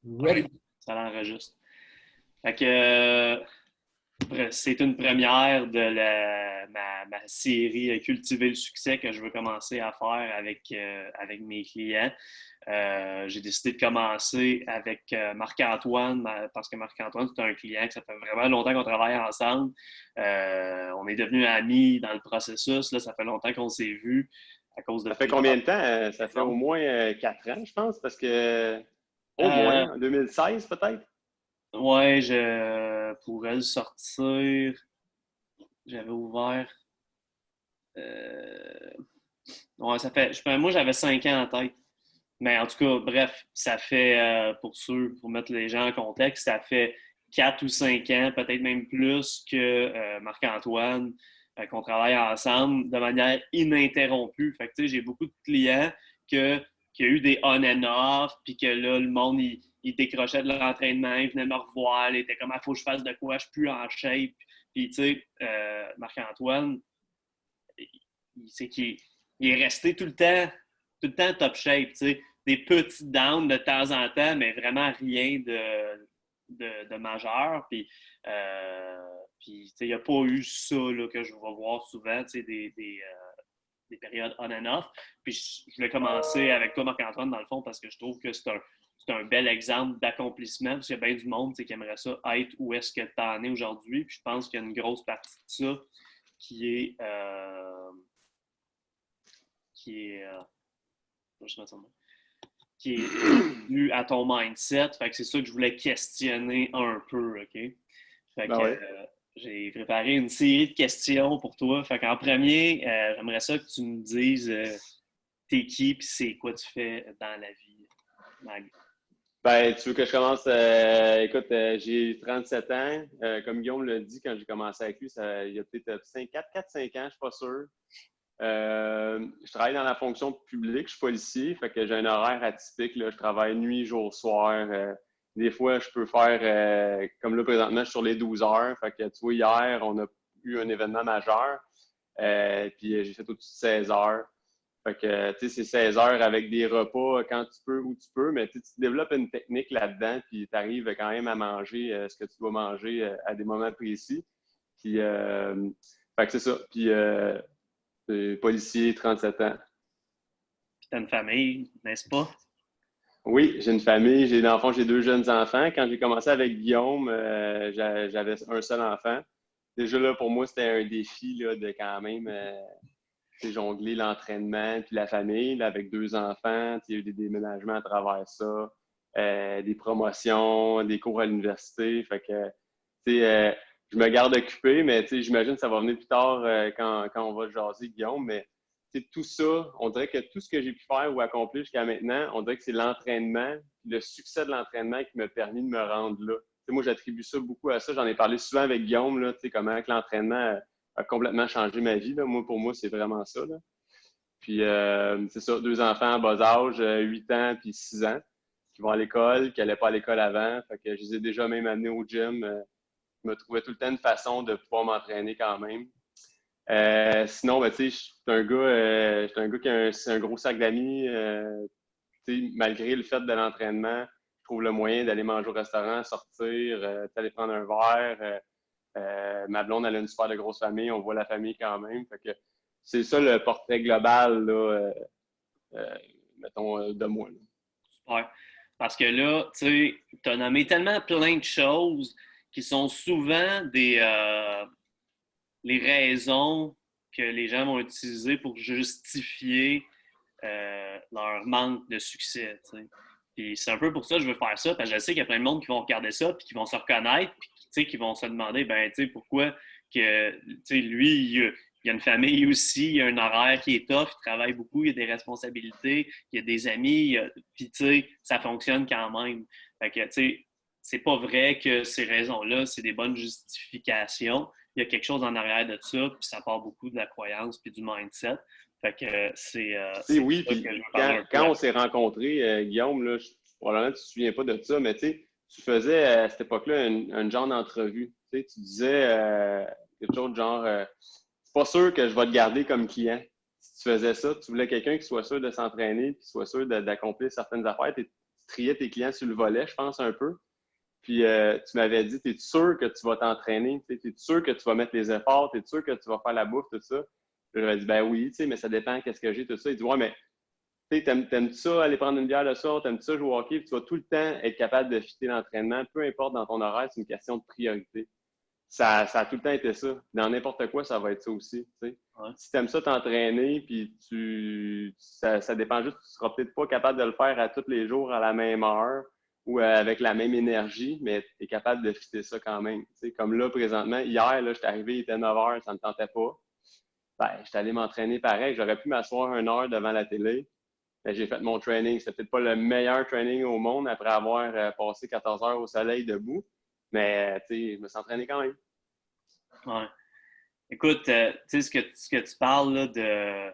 Ready. Ça l'enregistre. Fait que c'est une première de ma série Cultiver le succès que je veux commencer à faire avec mes clients. J'ai décidé de commencer avec Marc-Antoine parce que Marc-Antoine, c'est un client que ça fait vraiment longtemps qu'on travaille ensemble. On est devenus amis dans le processus. Là, ça fait longtemps qu'on s'est vus à cause de Ça fait plusieurs combien de temps? Ça fait au raisons. moins 4 ans, je pense, parce que au Euh, moins, en 2016 peut-être. ouais, je pourrais le sortir. J'avais ouvert. Euh, ouais, ça fait. Moi, j'avais 5 ans en tête. Mais en tout cas, bref, ça fait, pour mettre les gens en contexte, ça fait 4 ou 5 ans, peut-être même plus que Marc-Antoine, qu'on travaille ensemble de manière ininterrompue. Fait que, tu sais, j'ai beaucoup de clients que, qui ont eu des on and off, puis que là, le monde, il décrochait de l'entraînement, il venait me revoir, il était comme, il faut que je fasse de quoi, je suis plus en shape. Puis, tu sais, Marc-Antoine, c'est qu'il il est resté tout le temps top shape, tu sais. Des petits downs de temps en temps, mais vraiment rien de majeur. Puis il n'y a pas eu ça là, que je vais voir souvent, des périodes on and off. Puis je voulais commencer avec toi, Marc-Antoine, dans le fond, parce que je trouve que c'est un bel exemple d'accomplissement, parce qu'il y a bien du monde qui aimerait ça être où est-ce que tu en es aujourd'hui. Puis je pense qu'il y a une grosse partie de ça qui est, qui est, qui est dû à ton mindset. Fait que c'est ça que je voulais questionner un peu, OK? Fait Ben que oui. j'ai préparé une série de questions pour toi. Fait qu'en premier, j'aimerais ça que tu me dises t'es qui et c'est quoi tu fais dans la vie, Mag. Ben, tu veux que je commence? Écoute, j'ai 37 ans. Comme Guillaume l'a dit quand j'ai commencé avec lui, il y a peut-être 4-5 ans, je ne suis pas sûr. Je travaille dans la fonction publique, je suis policier, fait que j'ai un horaire atypique, là. Je travaille nuit, jour, soir. Des fois, je peux faire, comme là présentement, je suis sur les 12 heures. Fait que tu vois, hier, on a eu un événement majeur, puis j'ai fait au-dessus de 16 heures. Fait que, tu sais, c'est 16 heures avec des repas quand tu peux, où tu peux, mais tu développes une technique là-dedans, puis tu arrives quand même à manger ce que tu dois manger à des moments précis. Puis, fait que c'est ça. Puis, policier, 37 ans. Puis t'as une famille, n'est-ce pas? Oui, j'ai une famille, dans le fond, j'ai 2 jeunes enfants. Quand j'ai commencé avec Guillaume, j'avais un seul enfant. Déjà là, pour moi, c'était un défi là, de quand même jongler l'entraînement puis la famille là, avec 2 enfants. Il y a eu des déménagements à travers ça, des promotions, des cours à l'université. Fait que, je me garde occupé, mais j'imagine que ça va venir plus tard quand on va jaser, Guillaume. Mais tout ça, on dirait que tout ce que j'ai pu faire ou accomplir jusqu'à maintenant, on dirait que c'est l'entraînement, le succès de l'entraînement qui m'a permis de me rendre là. Moi, j'attribue ça beaucoup à ça. J'en ai parlé souvent avec Guillaume, là, comment que l'entraînement a complètement changé ma vie. Là. Moi, pour moi, c'est vraiment ça. Là. Puis, c'est ça, 2 enfants à bas âge, 8 ans puis 6 ans, qui vont à l'école, qui n'allaient pas à l'école avant. Fait que je les ai déjà même amenés au gym. Je me trouvais tout le temps une façon de pouvoir m'entraîner quand même. Sinon, ben, je suis un gars qui a un gros sac d'amis. Malgré le fait de l'entraînement, je trouve le moyen d'aller manger au restaurant, sortir, d'aller prendre un verre. Ma blonde, elle a une super de grosse famille. On voit la famille quand même. Fait que c'est ça le portrait global, là, mettons, de moi. Là. Ouais. Parce que là, tu sais, tu as nommé tellement plein de choses qui sont souvent les raisons que les gens vont utiliser pour justifier leur manque de succès. T'sais. Puis c'est un peu pour ça que je veux faire ça, parce que je sais qu'il y a plein de monde qui vont regarder ça, puis qui vont se reconnaître, puis qui vont se demander, ben, tu sais, pourquoi que, lui, il a une famille aussi, il a un horaire qui est tough, il travaille beaucoup, il a des responsabilités, il a des amis, puis tu sais, ça fonctionne quand même. Fait que, tu sais, c'est pas vrai que ces raisons-là, c'est des bonnes justifications. Il y a quelque chose en arrière de ça, puis ça part beaucoup de la croyance puis du mindset. Fait que c'est Oui, ça que je puis veux parler un peu quand on avec. s'est rencontrés, Guillaume, là, probablement tu ne te souviens pas de ça, mais tu faisais à cette époque-là un genre d'entrevue. Tu disais quelque chose de genre c'est pas sûr que je vais te garder comme client. Si tu faisais ça, tu voulais quelqu'un qui soit sûr de s'entraîner, qui soit sûr d'accomplir certaines affaires. Tu triais tes clients sur le volet, je pense, un peu. Puis tu m'avais dit, es-tu sûr que tu vas t'entraîner? Es-tu sûr que tu vas mettre les efforts? Es-tu sûr que tu vas faire la bouffe, tout ça? Puis j'avais dit, ben oui, mais ça dépend qu'est-ce que j'ai, tout ça. Il dit, ouais, mais t'aimes-tu ça, aller prendre une bière le soir? T'aimes-tu ça, jouer au hockey? Puis tu vas tout le temps être capable de fitter l'entraînement, peu importe dans ton horaire, c'est une question de priorité. Ça a tout le temps été ça. Dans n'importe quoi, ça va être ça aussi. T'sais. Ouais. Si tu aimes ça t'entraîner, puis ça dépend juste, tu ne seras peut-être pas capable de le faire à tous les jours à la même heure ou avec la même énergie, mais tu es capable de fitter ça quand même. T'sais. Comme là, présentement, hier, là, j'étais arrivé, il était 9 h, ça ne me tentait pas. Ben, j'étais allé m'entraîner pareil. J'aurais pu m'asseoir 1 heure devant la télé. Ben, j'ai fait mon training. C'était peut-être pas le meilleur training au monde après avoir passé 14 heures au soleil debout, mais je me suis entraîné quand même. Ouais. Écoute, tu sais, ce que tu parles là, de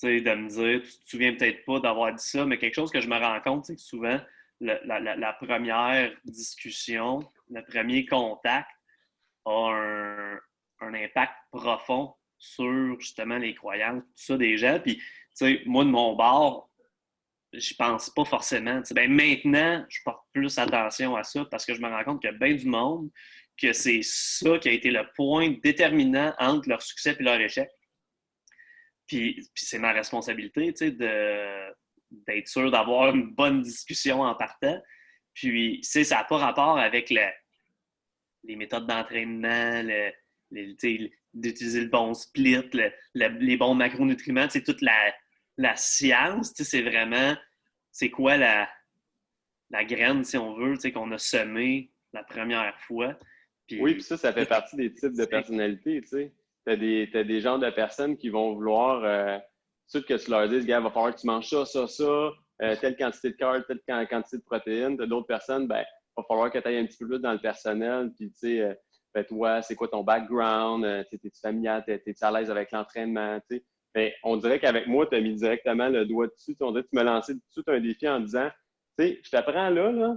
me dire, tu te souviens peut-être pas d'avoir dit ça, mais quelque chose que je me rends compte, c'est que souvent, la première discussion, le premier contact a un impact profond sur justement les croyances, tout ça des gens. Puis, tu sais, moi, de mon bord, je pense pas forcément. Ben, maintenant, je porte plus attention à ça parce que je me rends compte qu'il y a bien du monde que c'est ça qui a été le point déterminant entre leur succès et leur échec. Puis c'est ma responsabilité, d'être sûr d'avoir une bonne discussion en partant. Puis, ça n'a pas rapport avec les méthodes d'entraînement, d'utiliser le bon split, les bons macronutriments, toute la science, c'est vraiment, c'est quoi la graine, si on veut, qu'on a semée la première fois. Oui, puis Puis, ça fait partie des types de personnalités, tu sais. T'as des genres de personnes qui vont vouloir, tout que tu leur dises, gars, il va falloir que tu manges ça, telle quantité de carbs, telle quantité de protéines. T'as d'autres personnes, ben, il va falloir que tu ailles un petit peu plus dans le personnel, puis tu sais, ben, toi, c'est quoi ton background, t'es-tu familial, t'es-tu à l'aise avec l'entraînement, tu sais. Mais on dirait qu'avec moi, tu as mis directement le doigt dessus, on dirait que tu m'as lancé tout un défi en disant, tu sais, je t'apprends là,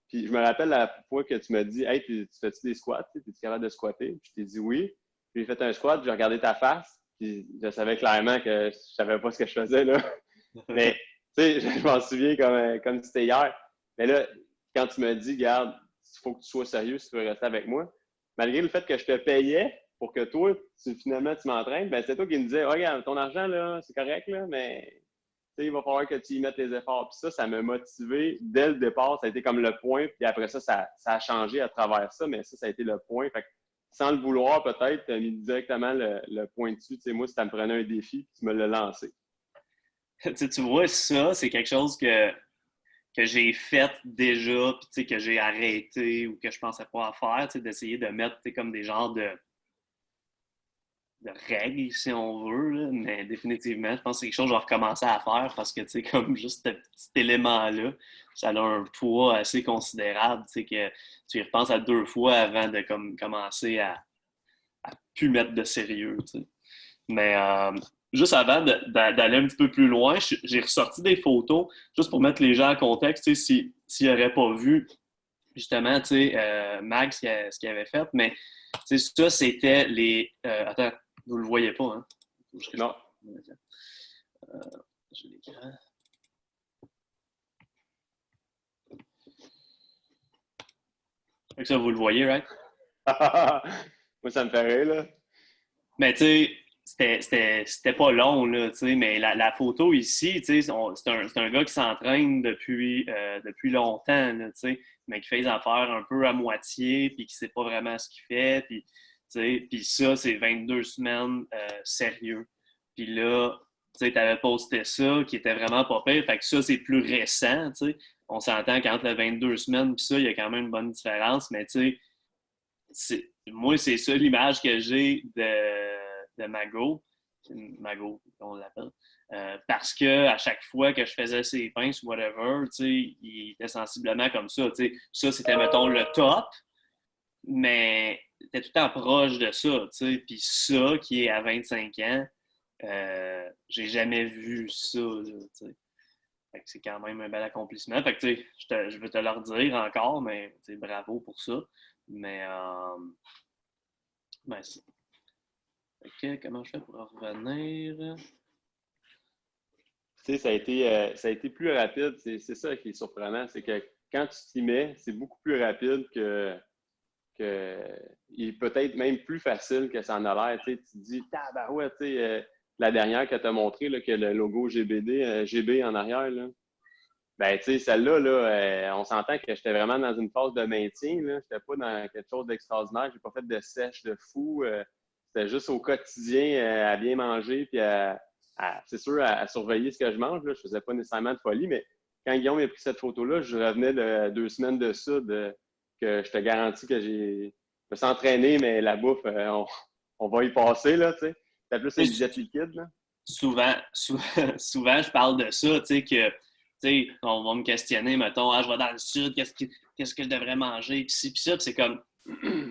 puis je me rappelle la fois que tu m'as dit, hey, tu fais-tu des squats? Es-tu capable de squatter? Puis je t'ai dit oui. Puis j'ai fait un squat, j'ai regardé ta face, puis je savais clairement que je savais pas ce que je faisais là. Mais tu sais, je m'en souviens comme c'était hier. Mais là, quand tu m'as dit, regarde, il faut que tu sois sérieux si tu veux rester avec moi, malgré le fait que je te payais pour que toi, finalement, tu m'entraînes, ben c'est toi qui me disais, oh, regarde, ton argent, là, c'est correct, là, mais il va falloir que tu y mettes les efforts. Puis ça m'a motivé dès le départ. Ça a été comme le point. Puis après ça a changé à travers ça, mais ça a été le point. Fait que, sans le vouloir, peut-être, tu as mis directement le point dessus. Tu sais, moi, si tu me prenais un défi, tu me l'as lancé. tu vois, ça, c'est quelque chose que j'ai fait déjà, puis que j'ai arrêté ou que je pensais pas à faire, d'essayer de mettre comme des genres de règles, si on veut, là, mais définitivement, je pense que c'est quelque chose que je vais recommencer à faire parce que, comme juste ce petit élément-là, ça a un poids assez considérable, que tu y repenses à 2 fois avant de commencer à plus mettre de sérieux, t'sais. Mais juste avant d'aller un petit peu plus loin, j'ai ressorti des photos, juste pour mettre les gens en contexte, s'ils n'auraient pas vu, justement, Max, ce qu'il avait fait, mais ça, c'était les... attends, vous ne le voyez pas, hein? Non. J'ai l'écran. Fait que ça, vous le voyez, right? Moi, ça me fait rire, là. Mais tu sais, c'était pas long, là, tu sais, mais la photo ici, tu sais, c'est un gars qui s'entraîne depuis longtemps, là, tu sais, mais qui fait les affaires un peu à moitié, puis qui sait pas vraiment ce qu'il fait, puis, tu sais, puis ça, c'est 22 semaines sérieux. Puis là, tu sais, t'avais posté ça, qui était vraiment pas pire, fait que ça, c'est plus récent, tu sais. On s'entend qu'entre les 22 semaines puis ça, il y a quand même une bonne différence, mais tu sais, moi, c'est ça l'image que j'ai de Mago. Mago, on l'appelle. Parce que à chaque fois que je faisais ses pinces ou whatever, il était sensiblement comme ça. Ça, c'était, mettons, le top, mais c'était tout le temps proche de ça. Puis ça, qui est à 25 ans, j'ai jamais vu ça. Là, fait que c'est quand même un bel accomplissement. Fait que, je veux te le redire encore, mais bravo pour ça. Mais ben, comment je fais pour en revenir? Tu sais, ça a été plus rapide. C'est ça qui est surprenant. C'est que quand tu t'y mets, c'est beaucoup plus rapide que il est peut-être même plus facile que ça en a l'air. Tu sais, tu te dis, tabarouette, tu sais, la dernière que tu as montrée, là, que le logo GBD, GB en arrière, là, ben, tu sais, celle-là, là, on s'entend que j'étais vraiment dans une phase de maintien. Je n'étais pas dans quelque chose d'extraordinaire. J'ai pas fait de sèche de fou. C'était juste au quotidien à bien manger puis c'est sûr, à surveiller ce que je mange. Là. Je faisais pas nécessairement de folie, mais quand Guillaume a pris cette photo-là, je revenais de 2 semaines de ça, que je te garantis que je me suis entraîné, mais la bouffe, on va y passer, là, tu sais. C'était plus une diète liquide, là. Souvent, je parle de ça, tu sais, on va me questionner, mettons, je vais dans le sud, qu'est-ce que je devrais manger, puis ci, puis ça, puis c'est comme,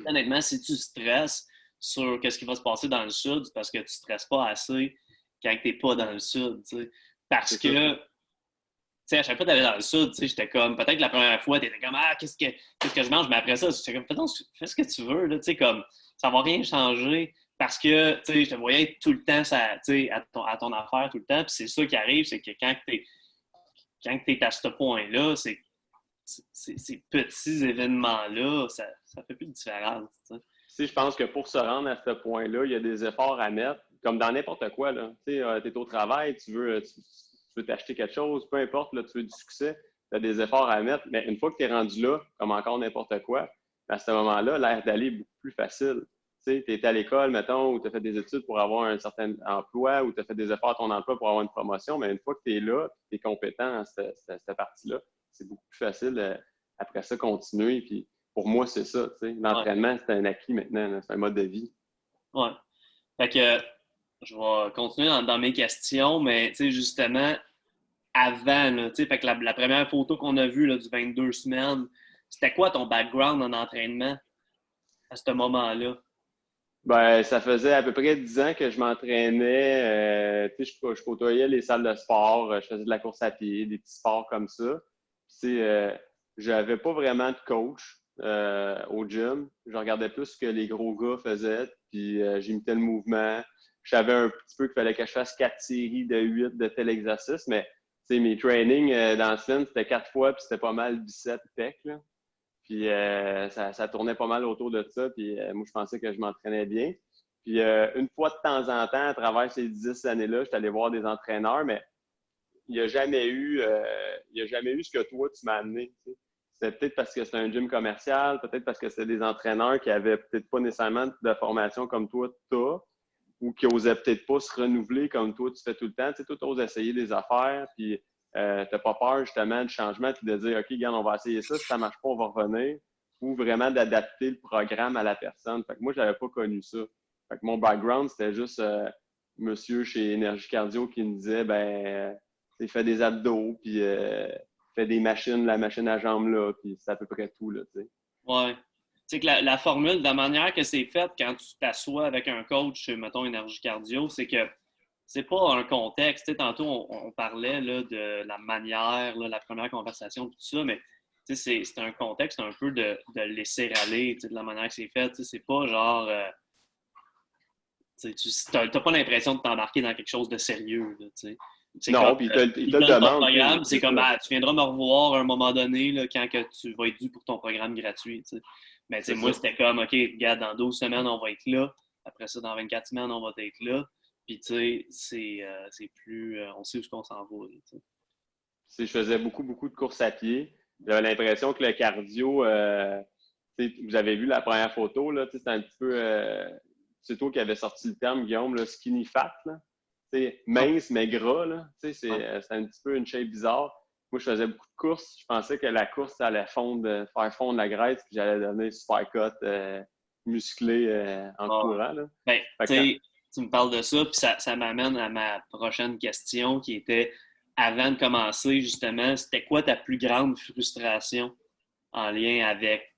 honnêtement, si tu stresses sur qu'est-ce qui va se passer dans le sud, c'est parce que tu ne stresses pas assez quand tu n'es pas dans le sud, tu sais. Parce C'est ça. que, tu sais, à chaque fois que tu allais dans le sud, tu sais, j'étais comme, peut-être la première fois, tu étais comme, qu'est-ce que je mange, mais après ça, j'étais comme, fais ce que tu veux, là, tu sais, comme, ça va rien changer. Parce que, tu sais, je te voyais être tout le temps à ton affaire tout le temps. Puis c'est ça qui arrive, c'est que quand tu es à ce point-là, ces petits événements-là, ça fait plus de différence. Tu sais. Tu sais, je pense que pour se rendre à ce point-là, il y a des efforts à mettre, comme dans n'importe quoi. Tu sais, es au travail, tu veux t'acheter quelque chose, peu importe, là, tu veux du succès, tu as des efforts à mettre. Mais une fois que tu es rendu là, comme encore n'importe quoi, à ce moment-là, l'air d'aller est beaucoup plus facile. Tu sais, tu es à l'école, mettons, ou tu as fait des études pour avoir un certain emploi, ou tu as fait des efforts à ton emploi pour avoir une promotion, mais une fois que tu es là, tu es compétent à cette partie-là, c'est beaucoup plus facile après ça continuer. Puis pour moi, c'est ça. Tu sais. Ouais, L'entraînement, c'est un acquis maintenant. Là. C'est un mode de vie. ouais. Fait que je vais continuer dans mes questions, mais tu sais, justement, avant, là, tu sais, fait que la première photo qu'on a vue là, du 22 semaines, c'était quoi ton background en entraînement à ce moment-là? Ben, ça faisait à peu près 10 ans que je m'entraînais. Tu sais, je côtoyais les salles de sport. Je faisais de la course à pied, des petits sports comme ça. Puis, tu sais, j'avais pas vraiment de coach au gym. Je regardais plus ce que les gros gars faisaient. Puis, j'imitais le mouvement. Je savais un petit peu qu'il fallait que je fasse 4 séries de 8 de tel exercice. Mais, tu sais, mes trainings dans la semaine, c'était 4 fois. Puis, c'était pas mal biceps, pec, là. Puis ça tournait pas mal autour de ça. Puis moi, je pensais que je m'entraînais bien. Puis une fois de temps en temps, à travers ces 10 années-là, j'étais allé voir des entraîneurs, mais il n'y a jamais eu, il y a jamais eu ce que toi, tu m'as amené. Tu sais. C'était peut-être parce que c'était un gym commercial, peut-être parce que c'était des entraîneurs qui avaient peut-être pas nécessairement de formation comme toi, tu as, ou qui osaient peut-être pas se renouveler comme toi, tu fais tout le temps. Tu sais, toi, tu oses essayer des affaires, puis tu n'as pas peur justement du changement, puis de dire, OK, regarde, on va essayer ça, si ça ne marche pas, on va revenir, ou vraiment d'adapter le programme à la personne. Fait que moi, je n'avais pas connu ça. Fait que mon background, c'était juste monsieur chez Énergie Cardio qui me disait, ben, fais des abdos, puis fais des machines, la machine à jambes là, puis c'est à peu près tout, là, tu sais. Ouais. Tu sais que la formule, de la manière que c'est fait quand tu t'assois avec un coach, mettons, énergie cardio, c'est que c'est pas un contexte. Tu sais, tantôt, on parlait là, de la manière, là, la première conversation, tout ça, mais tu sais, c'est un contexte un peu de laisser aller, tu sais, de la manière que c'est fait. Tu sais, c'est pas genre. Tu n'as pas l'impression de t'embarquer dans quelque chose de sérieux. Là, tu sais. C'est comme, Non, puis il te il le donne ton demande, tu sais, programme, c'est c'est comme, ça. tu viendras me revoir à un moment donné là, quand que tu vas être dû pour ton programme gratuit. Tu sais. Mais tu sais, C'est moi, ça. c'était comme, OK, regarde, dans 12 semaines, on va être là. Après ça, dans 24 semaines, on va être là. Puis, tu sais, c'est plus, on sait où est-ce qu'on s'en va. Là, tu sais. Je faisais beaucoup, beaucoup de courses à pied. J'avais l'impression que le cardio, vous avez vu la première photo, là, c'était un petit peu. C'est toi qui avais sorti le terme, Guillaume, là, skinny fat. Là. Ouais, Mince mais gras. Là, ouais. c'est un petit peu une shape bizarre. Moi, je faisais beaucoup de courses. Je pensais que la course, ça allait faire fondre la graisse, puis j'allais devenir super cut, musclé en Ouais. courant. Là. Ben, Fait tu que sais, tu me parles de ça, puis ça m'amène à ma prochaine question qui était, avant de commencer, justement, c'était quoi ta plus grande frustration en lien avec,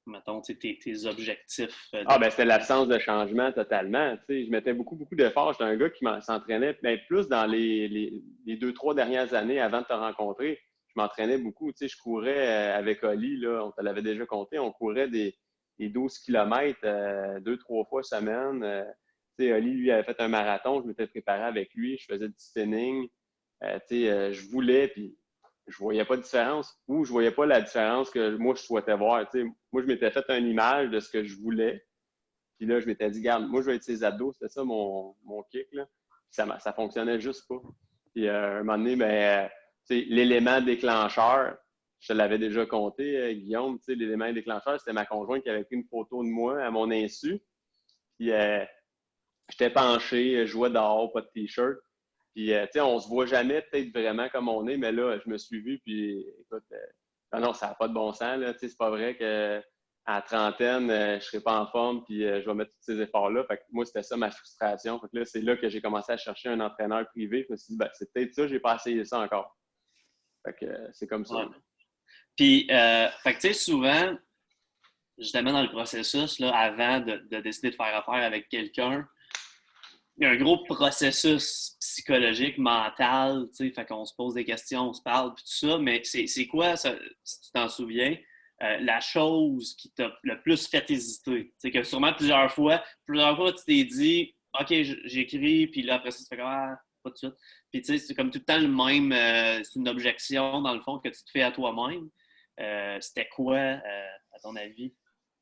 mettons, tes objectifs Ah, de ben, c'était carrière? l'absence de changement totalement. Tu sais, je mettais beaucoup, beaucoup d'efforts. J'étais un gars qui s'entraînait ben, plus dans les 2, 3 dernières années avant de te rencontrer. Je m'entraînais beaucoup. Tu sais, je courais avec Oli, là, on te l'avait déjà compté, on courait des 12 km 2, 3 fois semaine. Tu sais, Oli, lui, avait fait un marathon. Je m'étais préparé avec lui. Je faisais du spinning. je voulais, puis je voyais pas de différence, ou je voyais pas la différence que moi, je souhaitais voir. Moi, je m'étais fait une image de ce que je voulais, puis là, je m'étais dit, regarde, moi, je vais être ses abdos, c'était ça mon kick, là. Ça fonctionnait juste pas. Puis un moment donné, l'élément déclencheur, je te l'avais déjà compté, Guillaume, l'élément déclencheur, c'était ma conjointe qui avait pris une photo de moi à mon insu. Puis j'étais penché, je jouais dehors, pas de t-shirt. Puis, on se voit jamais peut-être vraiment comme on est, mais là, je me suis vu, puis écoute, non, ça n'a pas de bon sens, là. C'est pas vrai qu'à la trentaine, je ne serai pas en forme, puis je vais mettre tous ces efforts-là. Fait que moi, c'était ça ma frustration. Fait que là, c'est là que j'ai commencé à chercher un entraîneur privé. Je me suis dit, c'est peut-être ça, j'ai pas essayé ça encore. Fait que c'est comme ça. Ouais. Puis, fait que tu sais, souvent, justement, dans le processus, là, avant de décider de faire affaire avec quelqu'un, il y a un gros processus psychologique, mental, tu sais, fait qu'on se pose des questions, on se parle, puis tout ça, mais c'est quoi, ça, si tu t'en souviens, la chose qui t'a le plus fait hésiter? C'est que sûrement plusieurs fois, tu t'es dit, OK, j'écris, puis là, après ça, tu fais comme, ah, pas de suite. Puis tu sais, c'est comme tout le temps le même, c'est une objection, dans le fond, que tu te fais à toi-même. C'était quoi, à ton avis?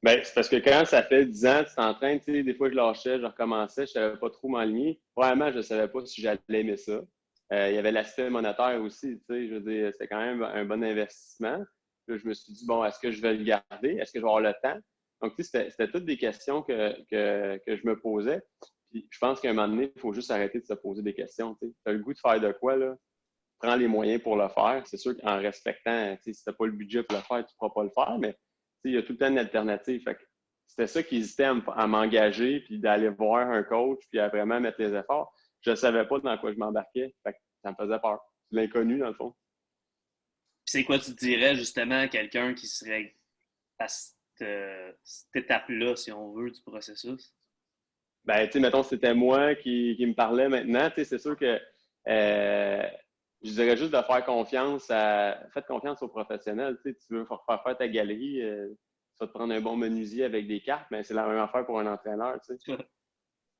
Ben, c'est parce que quand ça fait 10 ans, tu t'entraînes, tu sais, des fois je lâchais, je recommençais, je ne savais pas trop m'aligner. Vraiment, je ne savais pas si j'allais aimer ça. Il y avait l'aspect monétaire aussi, tu sais, je veux dire, c'était quand même un bon investissement. Là, je me suis dit, bon, est-ce que je vais le garder? Est-ce que je vais avoir le temps? Donc, tu sais, c'était toutes des questions que je me posais. Puis, je pense qu'à un moment donné, il faut juste arrêter de se poser des questions. Tu as le goût de faire de quoi, là? Prends les moyens pour le faire. C'est sûr qu'en respectant, si tu n'as pas le budget pour le faire, tu ne pourras pas le faire, mais il y a tout le temps une alternative. Fait que c'était ça qui hésitait à m'engager, puis d'aller voir un coach, puis à vraiment mettre les efforts. Je ne savais pas dans quoi je m'embarquais. Fait que ça me faisait peur. L'inconnu, dans le fond. Puis c'est quoi tu dirais justement à quelqu'un qui serait à cette étape-là, si on veut, du processus? Ben, tu sais, mettons, c'était moi qui me parlait maintenant. Tu sais, c'est sûr que je dirais juste de faire confiance faites confiance aux professionnels. Tu sais, tu veux faire ta galerie, tu vas te prendre un bon menuisier avec des cartes, mais c'est la même affaire pour un entraîneur. Tu sais.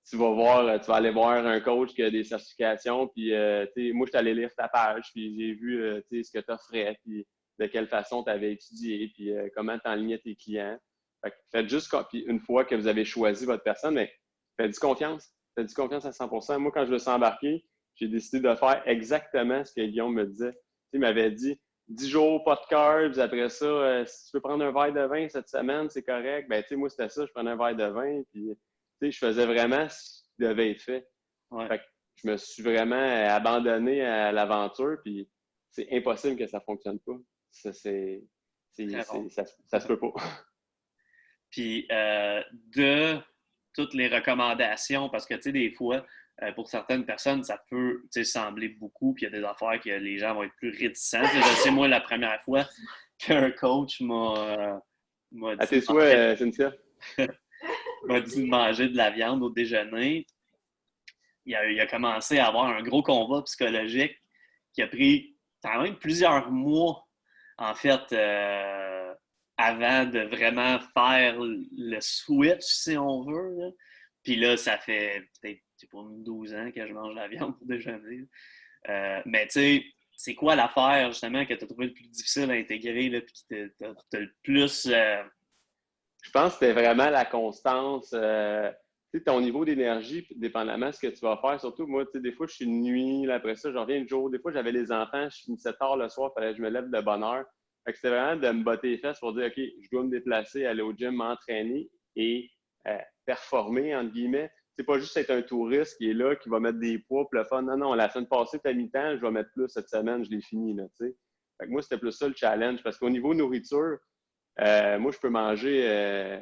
Tu vas aller voir un coach qui a des certifications, puis tu sais, moi, je suis allé lire ta page, puis j'ai vu tu sais, ce que tu offrais, puis de quelle façon tu avais étudié, puis comment tu enlignais tes clients. Fait que faites juste, puis une fois que vous avez choisi votre personne, mais faites-y confiance. Faites-y confiance à 100%. Moi, quand je me suis embarqué, j'ai décidé de faire exactement ce que Guillaume me disait. Tu sais, il m'avait dit 10 jours, pas de carbs, après ça, si tu veux prendre un verre de vin cette semaine, c'est correct. Ben, tu sais, moi, c'était ça, je prenais un verre de vin, puis tu sais, je faisais vraiment ce qui devait être fait. Ouais. Fait que je me suis vraiment abandonné à l'aventure, puis c'est impossible que ça ne fonctionne pas. Ça, ça se peut pas. Puis de toutes les recommandations, parce que tu sais, des fois, pour certaines personnes, ça peut sembler beaucoup, puis il y a des affaires que les gens vont être plus réticents. Je sais, moi, la première fois qu'un coach m'a À dit, tes souhaits, Cynthia. m'a dit de manger de la viande au déjeuner, il a commencé à avoir un gros combat psychologique qui a pris quand même plusieurs mois, en fait, avant de vraiment faire le switch, si on veut. Là. Puis là, ça fait peut-être pour 12 ans que je mange de la viande pour déjeuner. Mais tu sais, c'est quoi l'affaire, justement, que tu as trouvé le plus difficile à intégrer, là, puis qui t'a le plus... Je pense que c'était vraiment la constance. Tu sais, ton niveau d'énergie, dépendamment de ce que tu vas faire. Surtout, moi, tu sais, des fois, je suis de nuit, là, après ça, je reviens le jour. Des fois, j'avais les enfants, je finissais tard le soir, il fallait que je me lève de bonne heure. Fait que c'était vraiment de me botter les fesses pour dire, OK, je dois me déplacer, aller au gym, m'entraîner et performer, entre guillemets. C'est pas juste être un touriste qui est là, qui va mettre des poids pour le fun. Non, non, la semaine passée, t'as mi-temps, je vais mettre plus cette semaine, je l'ai fini, là, tu sais. Fait que moi, c'était plus ça le challenge. Parce qu'au niveau nourriture, moi, je peux manger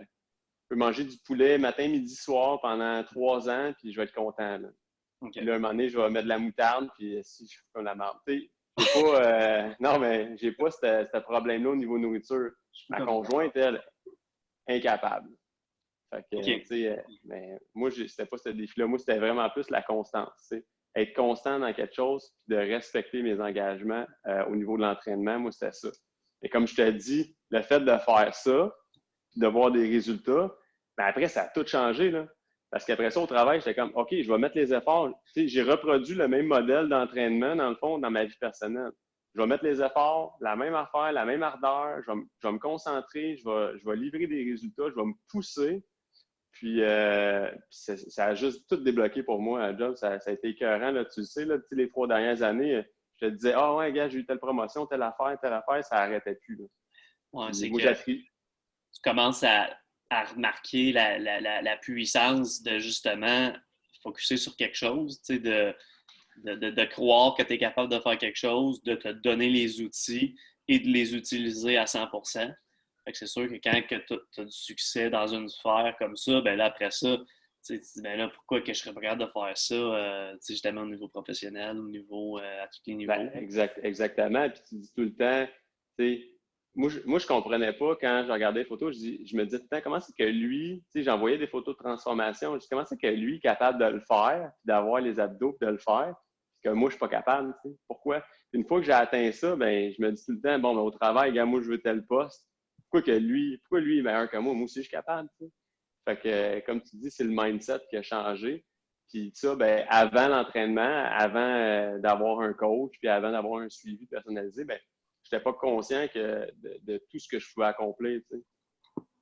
du poulet matin, midi, soir pendant 3 ans, puis je vais être content. Là. Okay. Puis là, un moment donné, je vais mettre de la moutarde, puis si je fais comme la marde. J'ai pas, non, mais j'ai pas ce problème-là au niveau nourriture. Ma conjointe, elle, incapable. Fait que, okay. tu sais, mais moi, c'était pas ce défi-là. Moi, c'était vraiment plus la constance. T'sais. Être constant dans quelque chose, puis de respecter mes engagements au niveau de l'entraînement, moi, c'était ça. Et comme je te dis, le fait de faire ça, puis de voir des résultats, ben après, ça a tout changé. Là. Parce qu'après ça, au travail, j'étais comme, OK, je vais mettre les efforts. Tu sais, j'ai reproduit le même modèle d'entraînement, dans le fond, dans ma vie personnelle. Je vais mettre les efforts, la même affaire, la même ardeur, je vais me concentrer, je vais livrer des résultats, je vais me pousser. Puis, ça a juste tout débloqué pour moi à job. Ça a été écœurant, là, tu le sais, là, les 3 dernières années, je te disais, ah ouais, gars, j'ai eu telle promotion, telle affaire, ça n'arrêtait plus. Là. Ouais, Puis, c'est moi, que j'appuie. tu commences à remarquer la puissance de justement focuser sur quelque chose, tu sais, de croire que tu es capable de faire quelque chose, de te donner les outils et de les utiliser à 100%. Fait que c'est sûr que quand tu as du succès dans une sphère comme ça, ben là, après ça, tu te dis, ben là, pourquoi que je serais pas capable de faire ça, justement au niveau professionnel, au niveau, à tous les Ben, niveaux. exactement. Puis tu dis tout le temps, tu sais, moi, je comprenais pas quand je regardais les photos, je me disais tout le temps, comment c'est que lui, tu sais, j'envoyais des photos de transformation, je dis, comment c'est que lui est capable de le faire, puis d'avoir les abdos, puis de le faire, puis que moi, je suis pas capable, tu sais. Pourquoi? Puis une fois que j'ai atteint ça, ben, je me dis tout le temps, bon, ben, au travail, gars, moi, je veux tel poste. Pourquoi lui est meilleur que moi? Moi aussi, je suis capable, tu sais. Fait que, comme tu dis, c'est le mindset qui a changé. Puis ça, ben, avant l'entraînement, avant d'avoir un coach, puis avant d'avoir un suivi personnalisé, ben, je n'étais pas conscient de tout ce que je pouvais accomplir. Tu sais.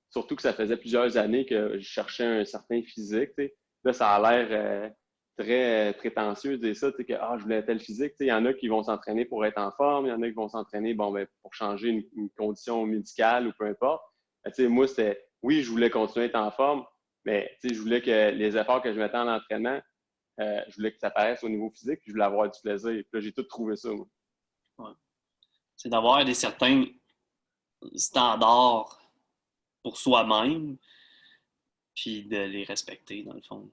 Surtout que ça faisait plusieurs années que je cherchais un certain physique. Tu sais. Là, ça a l'air très prétentieux de dire ça, tu sais, que je voulais tel physique. Tu sais, il y en a qui vont s'entraîner pour être en forme, il y en a qui vont s'entraîner bon, ben, pour changer une condition médicale ou peu importe. Ben, tu sais, moi, c'était oui, je voulais continuer à être en forme, mais tu sais, je voulais que les efforts que je mettais en entraînement, je voulais que ça paraisse au niveau physique, puis je voulais avoir du plaisir. Puis là, j'ai tout trouvé ça, moi. Ouais. C'est d'avoir des certains standards pour soi-même, puis de les respecter, dans le fond.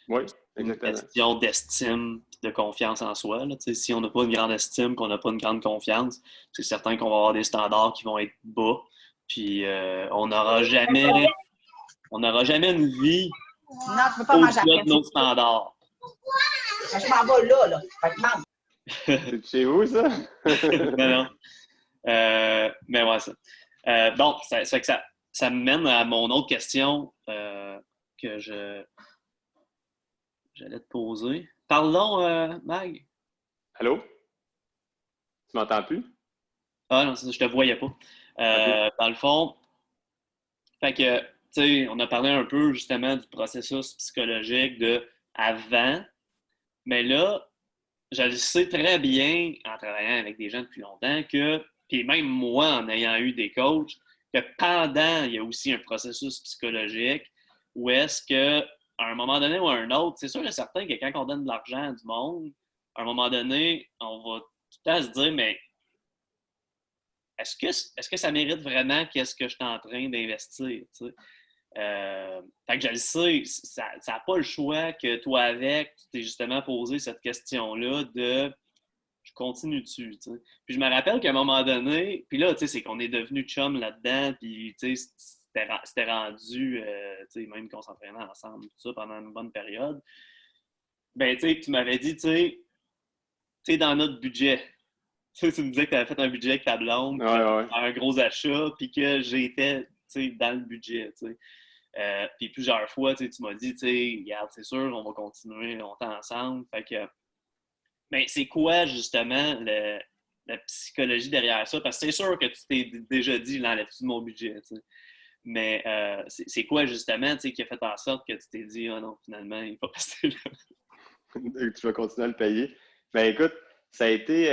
Oui, C'est une exactement. question d'estime et de confiance en soi. Là. Si on n'a pas une grande estime, qu'on n'a pas une grande confiance, c'est certain qu'on va avoir des standards qui vont être bas. Puis on n'aura jamais une vie Non, tu ne peux pas manger au-delà après. de nos standards. Je m'en vais là, là. Fait que mange. C'est chez vous, ça? Non, non. Mais ouais, ça. Donc, ça, ça me mène à mon autre question que j'allais te poser. Parlons, Mag. Allô? Tu m'entends plus? Ah non, je te voyais pas. OK. Dans le fond, fait que, tu sais, on a parlé un peu justement du processus psychologique de avant, mais là, je le sais très bien en travaillant avec des gens depuis longtemps que, puis même moi en ayant eu des coachs, que pendant, il y a aussi un processus psychologique où est-ce que, à un moment donné ou à un autre, c'est sûr et certain que quand on donne de l'argent à du monde, à un moment donné, on va tout le temps se dire, mais est-ce que ça mérite vraiment qu'est-ce que je suis en train d'investir? Tu sais? Fait que je le sais, ça n'a pas le choix que toi avec, tu t'es justement posé cette question-là de je continue dessus. Tu sais. Puis je me rappelle qu'à un moment donné, puis là, tu sais, c'est qu'on est devenu chum là-dedans, puis tu sais, c'était rendu, tu sais, même qu'on s'entraînait ensemble, tout ça, pendant une bonne période. Ben, tu sais, tu m'avais dit, tu sais, dans notre budget, tu me disais que tu avais fait un budget avec ta blonde, Ouais, puis ouais. un gros achat, puis que j'étais dans le budget. Puis plusieurs fois, tu m'as dit, regarde, c'est sûr, on va continuer longtemps ensemble. Fait que, mais c'est quoi justement la psychologie derrière ça? Parce que c'est sûr que tu t'es déjà dit, l'enlève-tu de mon budget? T'sais. Mais c'est quoi justement qui a fait en sorte que tu t'es dit, oh non, finalement, il faut rester là? Tu vas continuer à le payer. Ben écoute, ça a été,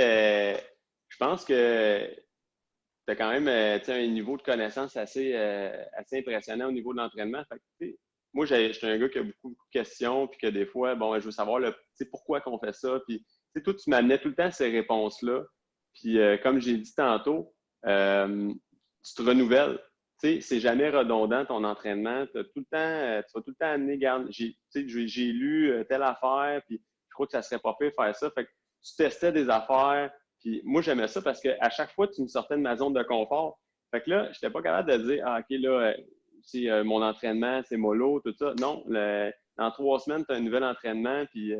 je pense que tu as quand même un niveau de connaissance assez impressionnant au niveau de l'entraînement. Fait que, moi, je suis un gars qui a beaucoup, beaucoup de questions, puis que des fois, bon, je veux savoir pourquoi qu'on fait ça. Puis, toi, tu m'amenais tout le temps ces réponses-là. Puis, comme j'ai dit tantôt, tu te renouvelles. C'est jamais redondant ton entraînement. Tout le temps, tu vas tout le temps amener, garde, j'ai lu telle affaire, puis je crois que ça serait pas fait faire ça. Fait que tu testais des affaires, puis moi, j'aimais ça parce qu'à chaque fois, tu me sortais de ma zone de confort. Fait que là, je n'étais pas capable de dire, OK, là, mon entraînement, c'est mollo, tout ça. Non, dans 3 semaines, tu as un nouvel entraînement, puis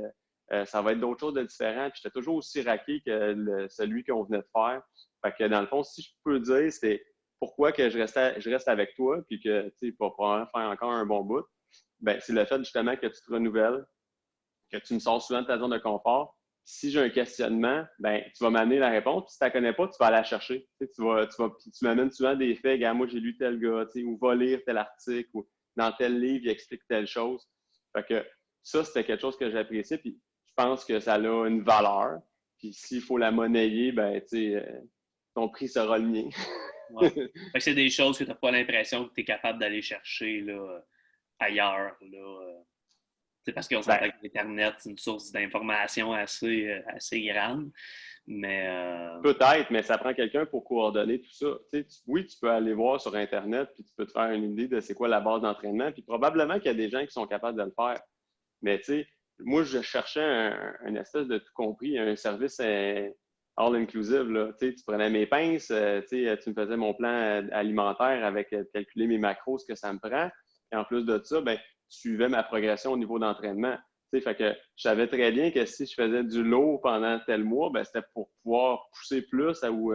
ça va être d'autres choses de différentes. Puis j'étais toujours aussi raqué que celui qu'on venait de faire. Fait que dans le fond, si je peux dire, c'est pourquoi que je reste avec toi, puis que tu vas probablement faire encore un bon bout. ben, c'est le fait justement que tu te renouvelles, que tu me sors souvent de ta zone de confort. Si j'ai un questionnement, ben, tu vas m'amener la réponse. Puis si tu ne la connais pas, tu vas aller la chercher. Tu m'amènes souvent des faits. Regarde, moi, j'ai lu tel gars, ou va lire tel article, ou dans tel livre, il explique telle chose. Fait que ça, c'était quelque chose que j'appréciais. Puis je pense que ça a une valeur. Puis s'il faut la monnayer, ben, ton prix sera le mien. Ouais. Fait que c'est des choses que tu n'as pas l'impression que tu es capable d'aller chercher là, ailleurs. Là, parce qu'on s'entend que l'Internet, c'est une source d'information assez grande. Mais peut-être, mais ça prend quelqu'un pour coordonner tout ça. Oui, tu peux aller voir sur Internet, puis tu peux te faire une idée de c'est quoi la base d'entraînement, puis probablement qu'il y a des gens qui sont capables de le faire. Mais moi, je cherchais un espèce de tout compris, un service all-inclusive. Là. Tu prenais mes pinces, tu me faisais mon plan alimentaire avec calculer mes macros, ce que ça me prend. Et en plus de ça, ben, tu suivais ma progression au niveau d'entraînement. Fait que je savais très bien que si je faisais du lourd pendant tel mois, ben, c'était pour pouvoir pousser plus ou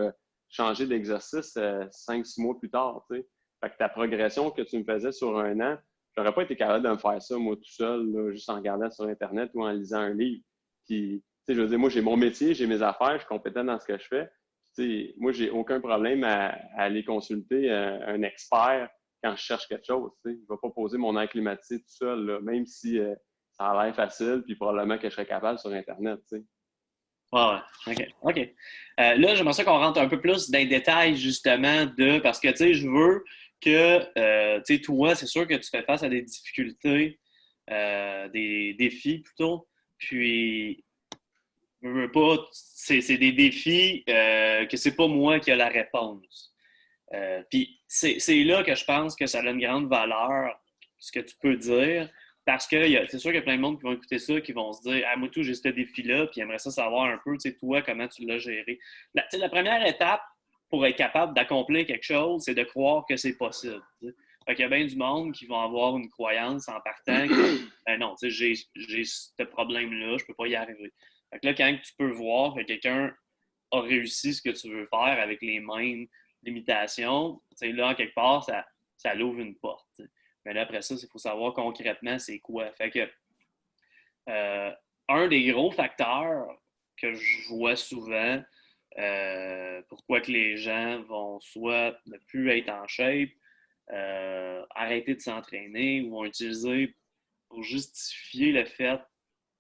changer d'exercice 5-6 mois plus tard. Fait que ta progression que tu me faisais sur un an, j'aurais pas été capable de me faire ça, moi, tout seul, là, juste en regardant sur Internet ou en lisant un livre. Puis, je veux dire, moi, j'ai mon métier, j'ai mes affaires, je suis compétent dans ce que je fais. Moi, j'ai aucun problème à aller consulter un expert quand je cherche quelque chose. Je ne vais pas poser mon air climatisé tout seul, là, même si ça a l'air facile, puis probablement que je serais capable sur Internet. ouais. OK. Là, j'aimerais ça qu'on rentre un peu plus dans les détails, justement, parce que, je veux que, toi, c'est sûr que tu fais face à des difficultés, des défis plutôt, puis, je veux pas, c'est des défis que c'est pas moi qui ai la réponse. Puis c'est là que je pense que ça a une grande valeur, ce que tu peux dire, parce que c'est sûr qu'il y a plein de monde qui vont écouter ça, qui vont se dire « Ah, moi tout, j'ai ce défi-là », puis aimerait ça savoir un peu, toi, comment tu l'as géré. La première étape pour être capable d'accomplir quelque chose, c'est de croire que c'est possible. T'sais. Fait qu'il y a bien du monde qui vont avoir une croyance en partant que non, j'ai ce problème-là, je peux pas y arriver. Fait que là, quand tu peux voir que quelqu'un a réussi ce que tu veux faire avec les mêmes limitations, là, en quelque part, ça l'ouvre une porte. T'sais. Mais là, après ça, il faut savoir concrètement c'est quoi. Fait que un des gros facteurs que je vois souvent, pourquoi que les gens vont soit ne plus être en shape, arrêter de s'entraîner ou vont utiliser pour justifier le fait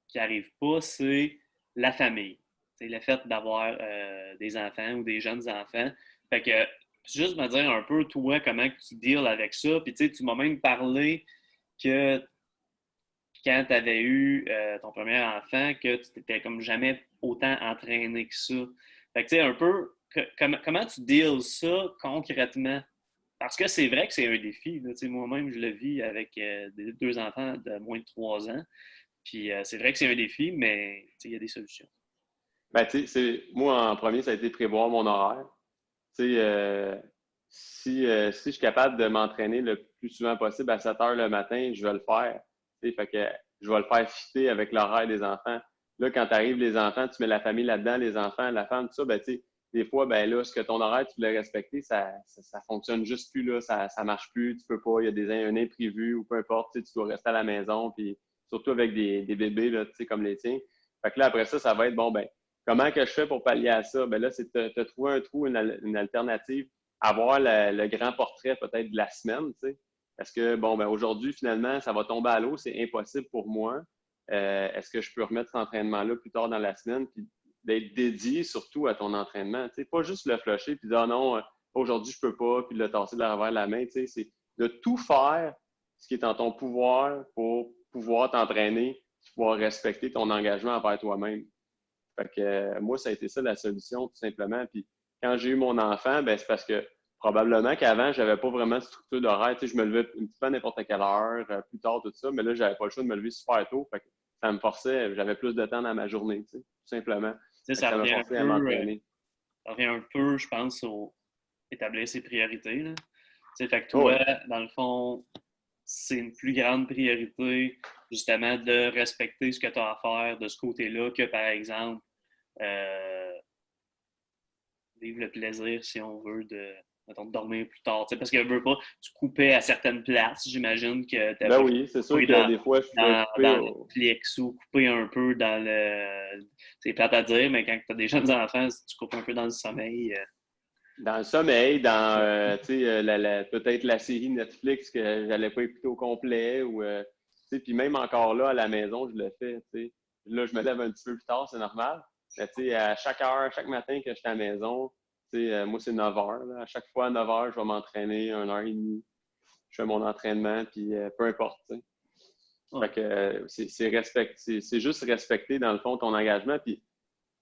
qu'ils n'arrivent pas, c'est la famille. C'est le fait d'avoir des enfants ou des jeunes enfants. Fait que juste me dire un peu, toi, comment tu deals avec ça. Puis tu m'as même parlé que quand tu avais eu ton premier enfant, que tu t'étais comme jamais autant entraîné que ça. Fait que tu sais, un peu, comment tu deals ça concrètement? Parce que c'est vrai que c'est un défi. Là, moi-même, je le vis avec deux enfants de moins de 3 ans. Puis c'est vrai que c'est un défi, mais il y a des solutions. Ben, moi, en premier, ça a été prévoir mon horaire. Si je suis capable de m'entraîner le plus souvent possible à 7 heures le matin, je vais le faire. Fait que je vais le faire fitter avec l'horaire des enfants. Là, quand tu arrives les enfants, tu mets la famille là-dedans, les enfants, la femme, tout ça, ben, des fois, ben là, ce que ton horaire, tu voulais respecter, ça fonctionne juste plus, là, ça marche plus, tu peux pas, il y a un imprévu ou peu importe, tu dois rester à la maison, puis surtout avec des bébés, là, comme les tiens. Fait que là, après ça, ça va être, bon, ben, comment que je fais pour pallier à ça? Ben là, c'est de trouver un trou, une alternative, avoir le grand portrait peut-être de la semaine, tu sais. Parce que, bon, ben aujourd'hui, finalement, ça va tomber à l'eau, c'est impossible pour moi. Est-ce que je peux remettre cet entraînement-là plus tard dans la semaine? Puis d'être dédié surtout à ton entraînement. Tu sais, pas juste le flusher puis dire non, aujourd'hui, je peux pas, puis le tasser de la revers de la main. Tu sais, c'est de tout faire ce qui est en ton pouvoir pour pouvoir t'entraîner, pouvoir respecter ton engagement envers toi-même. Fait que moi, ça a été ça la solution, tout simplement. Puis quand j'ai eu mon enfant, ben c'est parce que probablement qu'avant, j'avais pas vraiment de structure d'horaire. Tu sais, je me levais un petit peu à n'importe quelle heure, plus tard, tout ça, mais là, j'avais pas le choix de me lever super tôt. Fait que ça me forçait, j'avais plus de temps dans ma journée, tu sais, tout simplement. Ça me revient forçait à m'entraîner. Ça revient un peu, je pense, au établir ses priorités. Là. Fait que Oh, toi, oui. dans le fond, c'est une plus grande priorité, justement, de respecter ce que tu as à faire de ce côté-là que, par exemple, vivre le plaisir, si on veut, mettons, de dormir plus tard? Parce que veux pas, tu coupais à certaines places. J'imagine que tu Ben avais oui, c'est sûr coupé que des fois, je pouvais couper dans Netflix ou couper un peu dans le. C'est plate à dire, mais quand tu as des jeunes enfants, tu coupes un peu dans le sommeil. dans le sommeil, dans tu sais, peut-être la série Netflix que j'allais pas écouter au complet. Ou tu sais, puis même encore là, à la maison, je le fais. Tu sais. Là, je me lève un petit peu plus tard, c'est normal. Mais tu sais, à chaque heure, chaque matin que je suis à la maison, tu sais, moi, c'est 9 heures. Là. À chaque fois, à 9 heures, je vais m'entraîner 1 heure et demie. Je fais mon entraînement, puis peu importe. Tu sais. Ouais. Fait que c'est juste respecter, dans le fond, ton engagement. Puis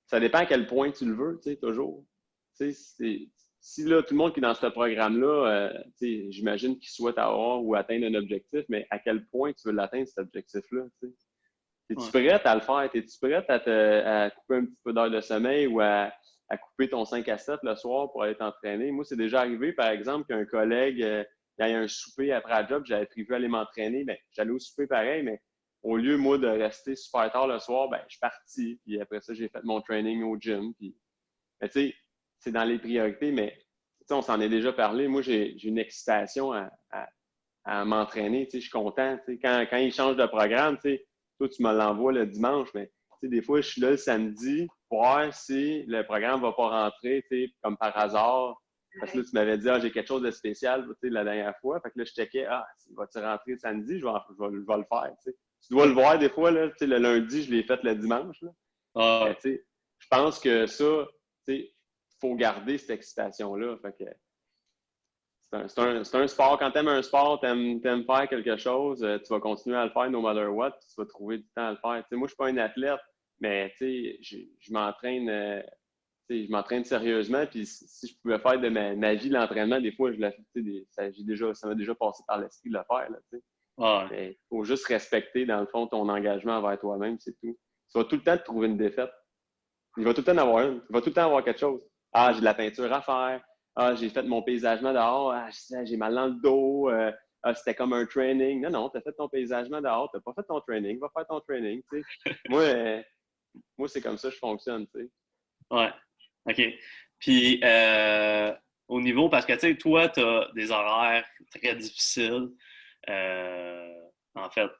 ça dépend à quel point tu le veux, tu sais, toujours. Tu sais, si là, tout le monde qui est dans ce programme-là, tu sais, j'imagine qu'il souhaite avoir ou atteindre un objectif, mais à quel point tu veux l'atteindre, cet objectif-là, tu sais? Es-tu prête à le faire? Es-tu prête à couper un petit peu d'heure de sommeil ou à couper ton 5 à 7 le soir pour aller t'entraîner? Moi, c'est déjà arrivé, par exemple, qu'un collègue il y a un souper après la job, j'avais prévu aller m'entraîner, ben, j'allais au souper pareil, mais au lieu, moi, de rester super tard le soir, ben, je suis parti. Puis après ça, j'ai fait mon training au gym. Puis, tu sais, c'est dans les priorités, mais on s'en est déjà parlé. Moi, j'ai une excitation à m'entraîner. Je suis content. Quand ils changent de programme, toi, tu me l'envoies le dimanche, mais des fois, je suis là le samedi pour voir si le programme ne va pas rentrer, comme par hasard. Parce que là, tu m'avais dit, j'ai quelque chose de spécial la dernière fois. Fait que là, je checkais, va-tu rentrer samedi? Je vais le faire. T'sais. Tu dois le voir des fois, là, le lundi, je l'ai fait le dimanche. Là. Ah. Mais, je pense que ça, il faut garder cette excitation-là. Fait que, c'est un sport. Quand tu aimes un sport, tu aimes faire quelque chose, tu vas continuer à le faire no matter what, puis tu vas trouver du temps à le faire. T'sais, moi, je ne suis pas un athlète, mais je m'entraîne. Je m'entraîne sérieusement, puis si je pouvais faire de ma vie l'entraînement, des fois, ça m'a déjà passé par l'esprit de le faire. Là, Ah. mais il faut juste respecter, dans le fond, ton engagement envers toi-même, c'est tout. Tu vas tout le temps te trouver une défaite. Il va tout le temps en avoir une. Il va tout le temps avoir quelque chose. J'ai de la peinture à faire. J'ai fait mon paysagement dehors. J'ai mal dans le dos. C'était comme un training. Non, tu as fait ton paysagement dehors. Tu n'as pas fait ton training. Va faire ton training. Moi, c'est comme ça que je fonctionne. T'sais. Ouais. OK. Puis, au niveau, parce que, tu sais, toi, tu as des horaires très difficiles. En fait,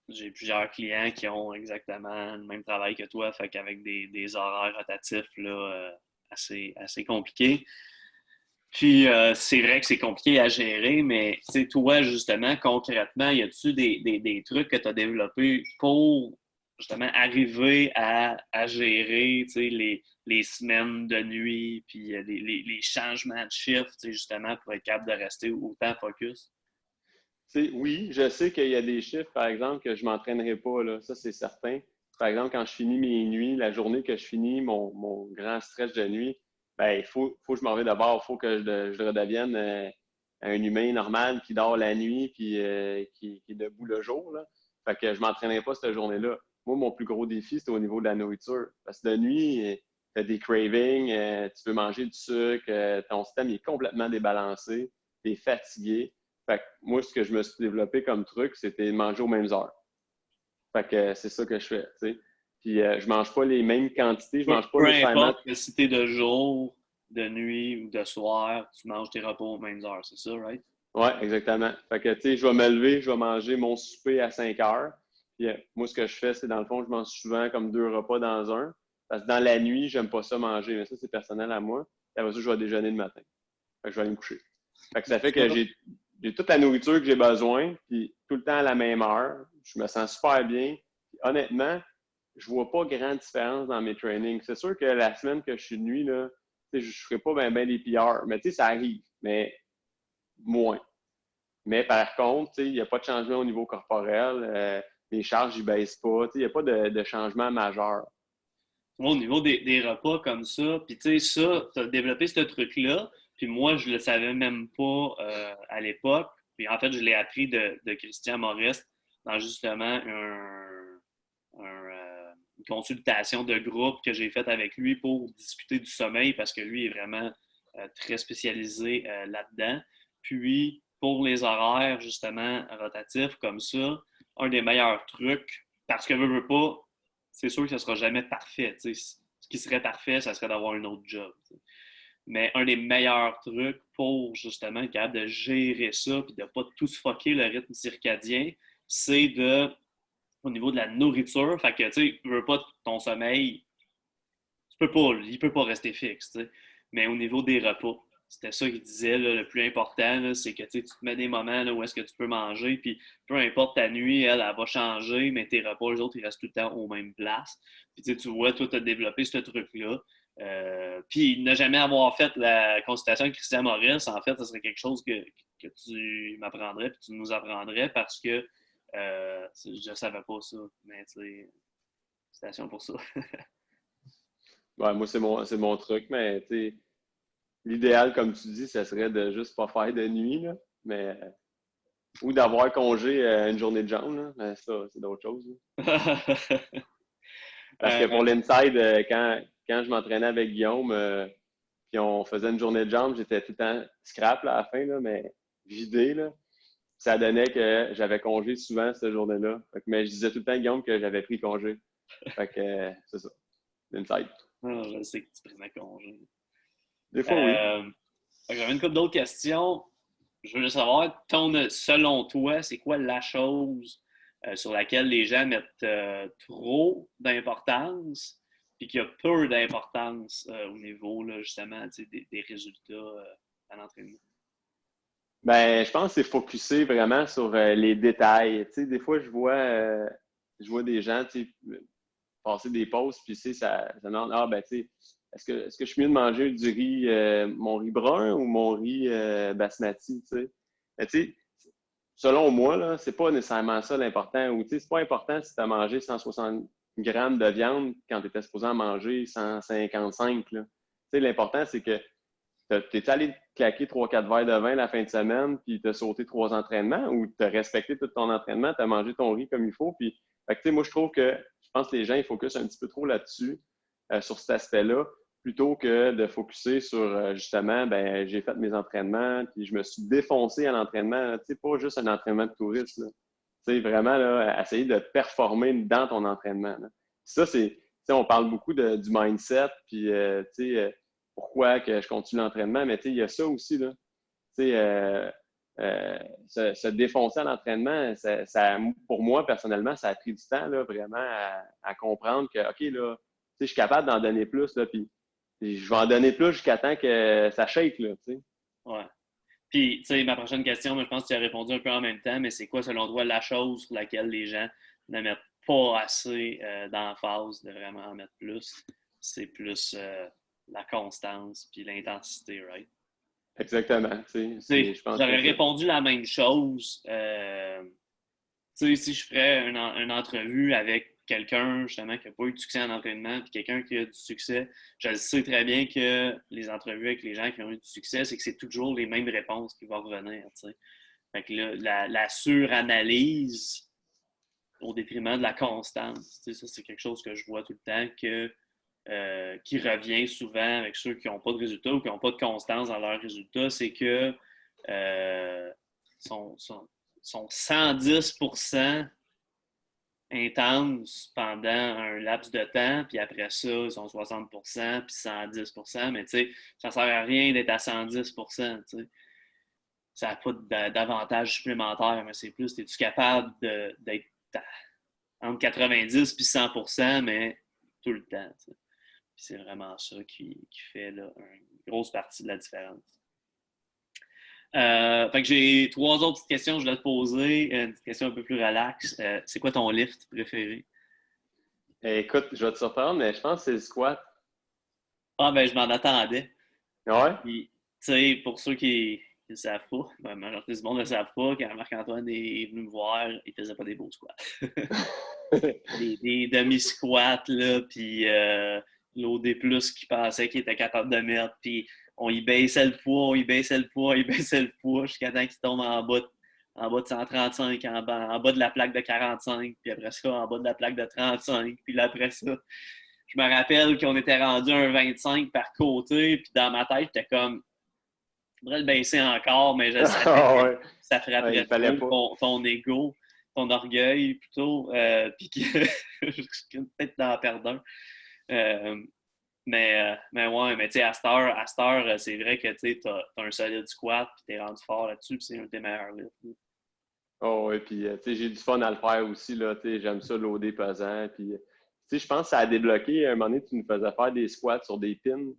j'ai plusieurs clients qui ont exactement le même travail que toi, fait qu'avec des horaires rotatifs là, assez compliqués. Puis, c'est vrai que c'est compliqué à gérer, mais tu sais, toi, justement, concrètement, y a-tu des trucs que tu as développés pour justement arriver à gérer les semaines de nuit, puis les changements de shift, justement, pour être capable de rester autant focus? Oui, je sais qu'il y a des chiffres, par exemple, que je ne m'entraînerai pas, là. Ça, c'est certain. Par exemple, quand je finis mes nuits, la journée que je finis mon grand stress de nuit, ben, il faut que je m'en vais d'abord. Il faut que je redevienne un humain normal qui dort la nuit puis qui est debout le jour. Là. Fait que je ne m'entraînerai pas cette journée-là. Moi, mon plus gros défi, c'est au niveau de la nourriture. Parce que de nuit, tu as des cravings, tu veux manger du sucre, ton système est complètement débalancé, tu es fatigué. Fait que moi, ce que je me suis développé comme truc, c'était de manger aux mêmes heures. Fait que c'est ça que je fais, tu sais. Puis je mange pas les mêmes quantités, je mange pas Peu nécessairement. importe si t'es de jour, de nuit ou de soir, tu manges tes repas aux mêmes heures, c'est ça, right? Ouais, exactement. Fait que, tu sais, je vais me lever, je vais manger mon souper à 5 heures. Puis moi, ce que je fais, c'est dans le fond, je mange souvent comme 2 repas dans un. Parce que dans la nuit, j'aime pas ça manger, mais ça, c'est personnel à moi. Puis après ça, je vais déjeuner le matin. Fait que je vais aller me coucher. Fait que ça fait que j'ai toute la nourriture que j'ai besoin, puis tout le temps à la même heure. Je me sens super bien. Puis, honnêtement, je vois pas grande différence dans mes trainings. C'est sûr que la semaine que je suis de nuit, là, je ne ferai pas bien des PR. Mais tu sais, ça arrive, mais moins. Mais par contre, il n'y a pas de changement au niveau corporel. Les charges, ils ne baissent pas. Il n'y a pas de changement majeur. Moi, au niveau des repas comme ça, puis tu sais, ça, tu as développé ce truc-là, puis moi, je le savais même pas à l'époque. Puis en fait, je l'ai appris de Christian Maurice dans justement une consultation de groupe que j'ai faite avec lui pour discuter du sommeil parce que lui est vraiment très spécialisé là-dedans. Puis, pour les horaires justement rotatifs comme ça, un des meilleurs trucs, parce que veux pas, c'est sûr que ce ne sera jamais parfait. T'sais. Ce qui serait parfait, ça serait d'avoir un autre job. T'sais. Mais un des meilleurs trucs pour justement être capable de gérer ça et de ne pas tout se fucker le rythme circadien, c'est au niveau de la nourriture. Fait que, tu sais, tu veux pas ton sommeil, il peut pas rester fixe, tu sais. Mais au niveau des repas, c'était ça qu'il disait, là, le plus important, là, c'est que tu te mets des moments là, où est-ce que tu peux manger, puis peu importe ta nuit, elle va changer, mais tes repas, les autres, ils restent tout le temps aux mêmes places. Puis tu vois, toi, tu as développé ce truc-là. Puis ne jamais avoir fait la consultation avec Christian Maurice, en fait, ce serait quelque chose que tu m'apprendrais, puis tu nous apprendrais, parce que je ne savais pas ça. Mais tu sais, félicitations pour ça. Ouais, moi, c'est mon truc, mais tu sais, l'idéal, comme tu dis, ça serait de juste pas faire de nuit, là, mais, ou d'avoir congé une journée de jambe, là, mais ça, c'est d'autres choses. Parce que pour l'inside, quand je m'entraînais avec Guillaume, puis on faisait une journée de jambes, j'étais tout le temps scrap là, à la fin, là, mais vidé. Là. Ça donnait que j'avais congé souvent cette journée-là. Mais je disais tout le temps à Guillaume que j'avais pris congé. Fait que c'est ça. L'inside. Je sais que tu prenais congé. Des fois, oui. J'avais une couple d'autres questions. Je veux juste savoir, selon toi, c'est quoi la chose sur laquelle les gens mettent trop d'importance puis qu'il y a peu d'importance au niveau, là, justement, des résultats à l'entraînement? Ben, je pense que c'est focusé vraiment sur les détails. Tu sais, des fois, je vois des gens, tu sais, passer des pauses, puis tu sais, ça demande, ben, tu sais, est-ce que je suis mieux de manger du riz, mon riz brun ou mon riz basmati, tu sais? Mais tu sais, selon moi, là, c'est pas nécessairement ça l'important. Ou tu sais, c'est pas important si tu as mangé 160 grammes de viande quand tu étais supposé en manger 155, là. Tu sais, l'important, c'est que tu es allé claquer 3-4 verres de vin la fin de semaine, puis tu as sauté 3 entraînements, ou tu as respecté tout ton entraînement, tu as mangé ton riz comme il faut. Puis, fait que, tu sais, moi, je trouve que je pense que les gens ils focusent un petit peu trop là-dessus, sur cet aspect-là, plutôt que de focuser sur justement, ben j'ai fait mes entraînements, puis je me suis défoncé à l'entraînement. Tu sais, pas juste un entraînement de touriste. Tu sais, vraiment, là, essayer de performer dans ton entraînement. Là. Ça, c'est, tu sais, on parle beaucoup du mindset, puis, tu sais, pourquoi que je continue l'entraînement, mais tu sais, il y a ça aussi, là. Tu sais, se défoncer à l'entraînement, pour moi, personnellement, ça a pris du temps, là, vraiment, à comprendre que, OK, là, tu sais, je suis capable d'en donner plus, là, puis je vais en donner plus jusqu'à temps que ça shake, là, tu sais. Ouais. Puis, tu sais, ma prochaine question, je pense que tu as répondu un peu en même temps, mais c'est quoi, selon toi, la chose sur laquelle les gens ne mettent pas assez d'emphase de vraiment en mettre plus? C'est plus la constance puis l'intensité, right? Exactement. Je pense J'aurais que ça. répondu la même chose. Tu sais, si je ferais une entrevue avec quelqu'un, justement, qui n'a pas eu de succès en entraînement, puis quelqu'un qui a du succès, je sais très bien que les entrevues avec les gens qui ont eu du succès, c'est que c'est toujours les mêmes réponses qui vont revenir, tu sais. Fait que là, la suranalyse au détriment de la constance, tu sais, ça, c'est quelque chose que je vois tout le temps qui revient souvent avec ceux qui n'ont pas de résultats ou qui n'ont pas de constance dans leurs résultats, c'est que sont 110% intenses pendant un laps de temps, puis après ça, ils sont 60%, puis 110%, mais tu sais, ça ne sert à rien d'être à 110%, tu sais. Ça n'a pas d'avantage supplémentaire, mais c'est plus, es-tu capable d'être entre 90 et 100%, mais tout le temps, tu sais. Puis c'est vraiment ça qui fait là, une grosse partie de la différence. Fait que j'ai 3 autres petites questions que je voulais te poser. Une petite question un peu plus relax. C'est quoi ton lift préféré? Écoute, je vais te surprendre, mais je pense que c'est le squat. Ah, ben, je m'en attendais. Ouais? Puis, tu sais, pour ceux qui ne savent pas, ben, la majorité du monde ne le savent pas, quand Marc-Antoine est venu me voir, il faisait pas des beaux squats. des demi-squats, là, puis l'OD+, qui pensait qu'il était capable de mettre, puis on y baissait le poids, jusqu'à temps qu'il tombe en bas de 135, en bas de la plaque de 45, puis après ça, en bas de la plaque de 35, puis là, après ça, je me rappelle qu'on était rendu à un 25 par côté, puis dans ma tête, j'étais comme, je voudrais le baisser encore, mais je savais que ça frapperait trop ton ego, ton orgueil, plutôt, puis que je risquais peut-être d'en perdre un. Mais ouais, mais tu sais, à cette heure, c'est vrai que tu as un solide squat, puis t'es rendu fort là-dessus, puis c'est un de tes meilleurs lifts. Oh, oui, puis tu sais, j'ai du fun à le faire aussi, là, tu sais, j'aime ça loader pesant, puis tu sais, je pense que ça a débloqué, à un moment donné, tu nous faisais faire des squats sur des pins, tu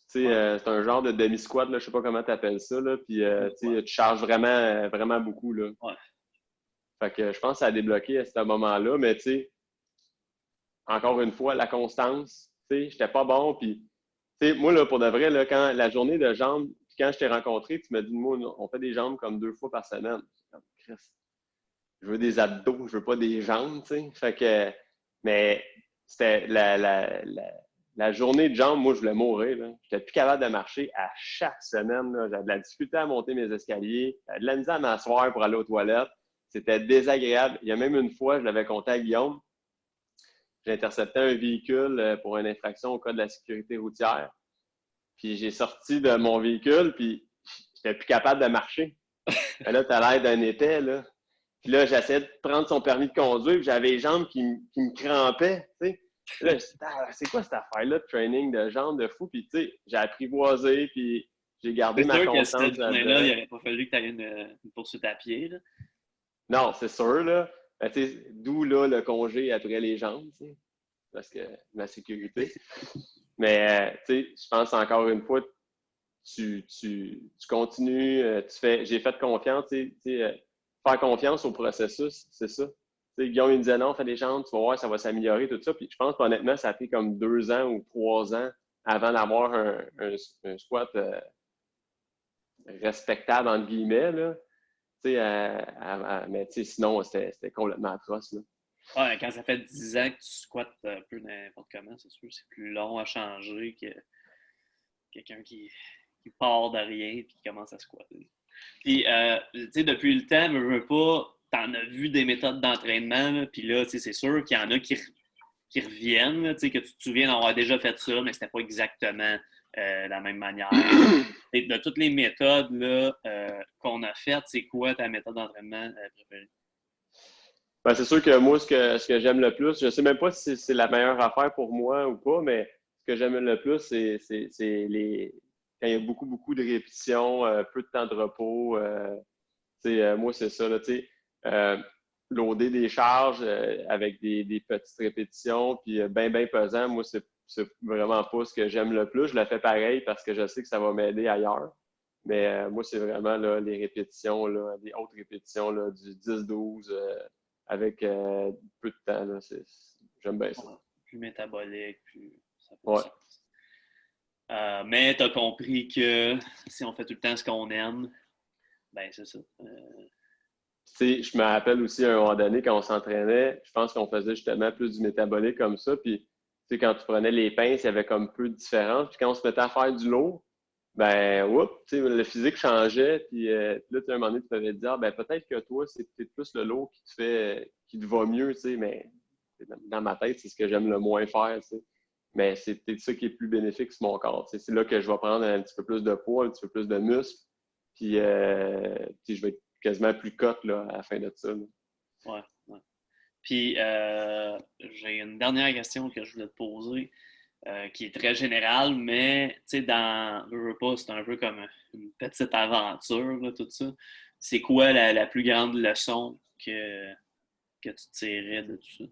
sais, Ouais. c'est un genre de demi-squat, là, je sais pas comment tu appelles ça, là, puis tu sais, tu charges vraiment, vraiment beaucoup, là. Ouais. Fait que je pense que ça a débloqué à ce moment-là, mais tu sais, encore une fois, la constance, tu sais, j'étais pas bon, puis tu sais, moi, là, pour de vrai, là, quand la journée de jambes, puis quand je t'ai rencontré, tu m'as dit, moi, on fait des jambes comme 2 fois par semaine. Comme, Christ, je veux des abdos, je veux pas des jambes, tu sais. Fait que, mais c'était la journée de jambes, moi, je voulais mourir, là. J'étais plus capable de marcher à chaque semaine, là. J'avais de la difficulté à monter mes escaliers, j'avais de la misère à m'asseoir pour aller aux toilettes. C'était désagréable. Il y a même une fois, je l'avais compté à Guillaume, j'ai intercepté un véhicule pour une infraction au code de la sécurité routière. Puis j'ai sorti de mon véhicule, puis j'étais plus capable de marcher. Là, t'as l'air d'un épais, là. Puis là, j'essayais de prendre son permis de conduire, puis j'avais les jambes qui me crampaient, tu sais. Là, je me suis dit, c'est quoi cette affaire-là de training de jambes de fou? Puis, tu sais, j'ai apprivoisé, puis j'ai gardé C'est ma sûr que constance cette journée-là, il là-dedans. n'aurait pas fallu que tu aies une poursuite à pied. Là. Non, c'est sûr, là. Ben, tu sais, d'où, là, le congé après les jambes, tu sais, parce que ma sécurité. Mais, tu sais, je pense encore une fois, tu continues, j'ai fait confiance, tu sais, faire confiance au processus, c'est ça. Tu sais, Guillaume, il me disait non, fais des jambes, tu vas voir, ça va s'améliorer, tout ça. Puis je pense qu'honnêtement, ça a pris comme 2 ans ou 3 ans avant d'avoir un squat respectable, entre guillemets, là. Tu sais, mais tu sais, sinon, c'était complètement atroce, là. Ouais, quand ça fait 10 ans que tu squattes un peu n'importe comment, c'est sûr que c'est plus long à changer que quelqu'un qui part de rien et qui commence à squatter. Puis, tu sais, depuis le temps, veux pas, t'en as vu des méthodes d'entraînement, là, puis là, tu sais, c'est sûr qu'il y en a qui reviennent, là, tu sais, que tu te souviens d'avoir déjà fait ça, mais c'était pas exactement la même manière. Et de toutes les méthodes là, qu'on a faites, c'est quoi ta méthode d'entraînement préférée? Ben, c'est sûr que moi, ce que j'aime le plus, je sais même pas si c'est la meilleure affaire pour moi ou pas, mais ce que j'aime le plus, c'est quand il y a beaucoup, beaucoup de répétitions, peu de temps de repos. Moi, c'est ça, là, tu sais, loader des charges avec des petites répétitions, puis bien pesant, moi, c'est vraiment pas ce que j'aime le plus. Je le fais pareil parce que je sais que ça va m'aider ailleurs. Mais moi, c'est vraiment là, les répétitions, là, les hautes répétitions là, du 10-12 avec peu de temps. Là, j'aime bien ça. Ouais, plus métabolique, plus ça fait du Ouais. sens. Mais tu as compris que si on fait tout le temps ce qu'on aime, ben c'est ça. Je me rappelle aussi à un moment donné, quand on s'entraînait, je pense qu'on faisait justement plus du métabolique comme ça. Puis, quand tu prenais les pinces, il y avait comme peu de différence. Puis, quand on se mettait à faire du lourd, ben, le physique changeait. Puis, là, à un moment donné, tu m'avais dit, ben, peut-être que toi, c'est peut-être plus le lourd qui te va mieux, mais dans ma tête, c'est ce que j'aime le moins faire, Mais c'est peut-être ça qui est plus bénéfique sur mon corps. C'est là que je vais prendre un petit peu plus de poids, un petit peu plus de muscle. Puis, je vais être quasiment plus cote là, à la fin de ça. Là. Ouais, ouais. Puis, j'ai une dernière question que je voulais te poser, qui est très générale, mais tu sais, dans Veux, veux pas, c'est un peu comme une petite aventure, là, tout ça. C'est quoi la plus grande leçon que tu tirais de tout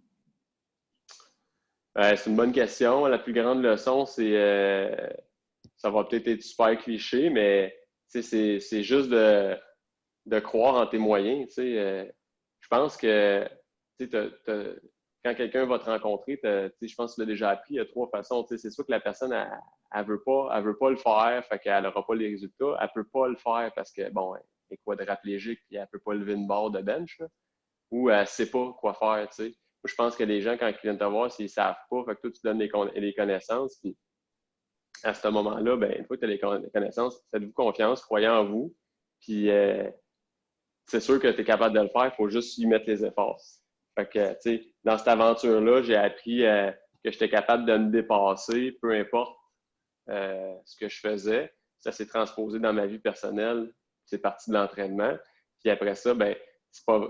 ça? C'est une bonne question. La plus grande leçon, ça va peut-être être super cliché, mais c'est juste de croire en tes moyens. Je pense que quand quelqu'un va te rencontrer, je pense que tu l'as déjà appris, il y a 3 façons. C'est sûr que la personne, elle veut pas le faire, fait qu'elle n'aura pas les résultats. Elle peut pas le faire parce que, bon, elle est quadraplégique et elle peut pas lever une barre de bench, là, ou elle sait pas quoi faire, Moi, je pense que les gens, quand ils viennent te voir, s'ils savent pas, fait que toi, tu donnes les connaissances, puis à ce moment-là, ben, une fois que tu as les connaissances, faites-vous confiance, croyez en vous, puis c'est sûr que tu es capable de le faire, il faut juste y mettre les efforts. Fait que, dans cette aventure-là, j'ai appris que j'étais capable de me dépasser, peu importe ce que je faisais. Ça s'est transposé dans ma vie personnelle, c'est parti de l'entraînement. Puis après ça, ben,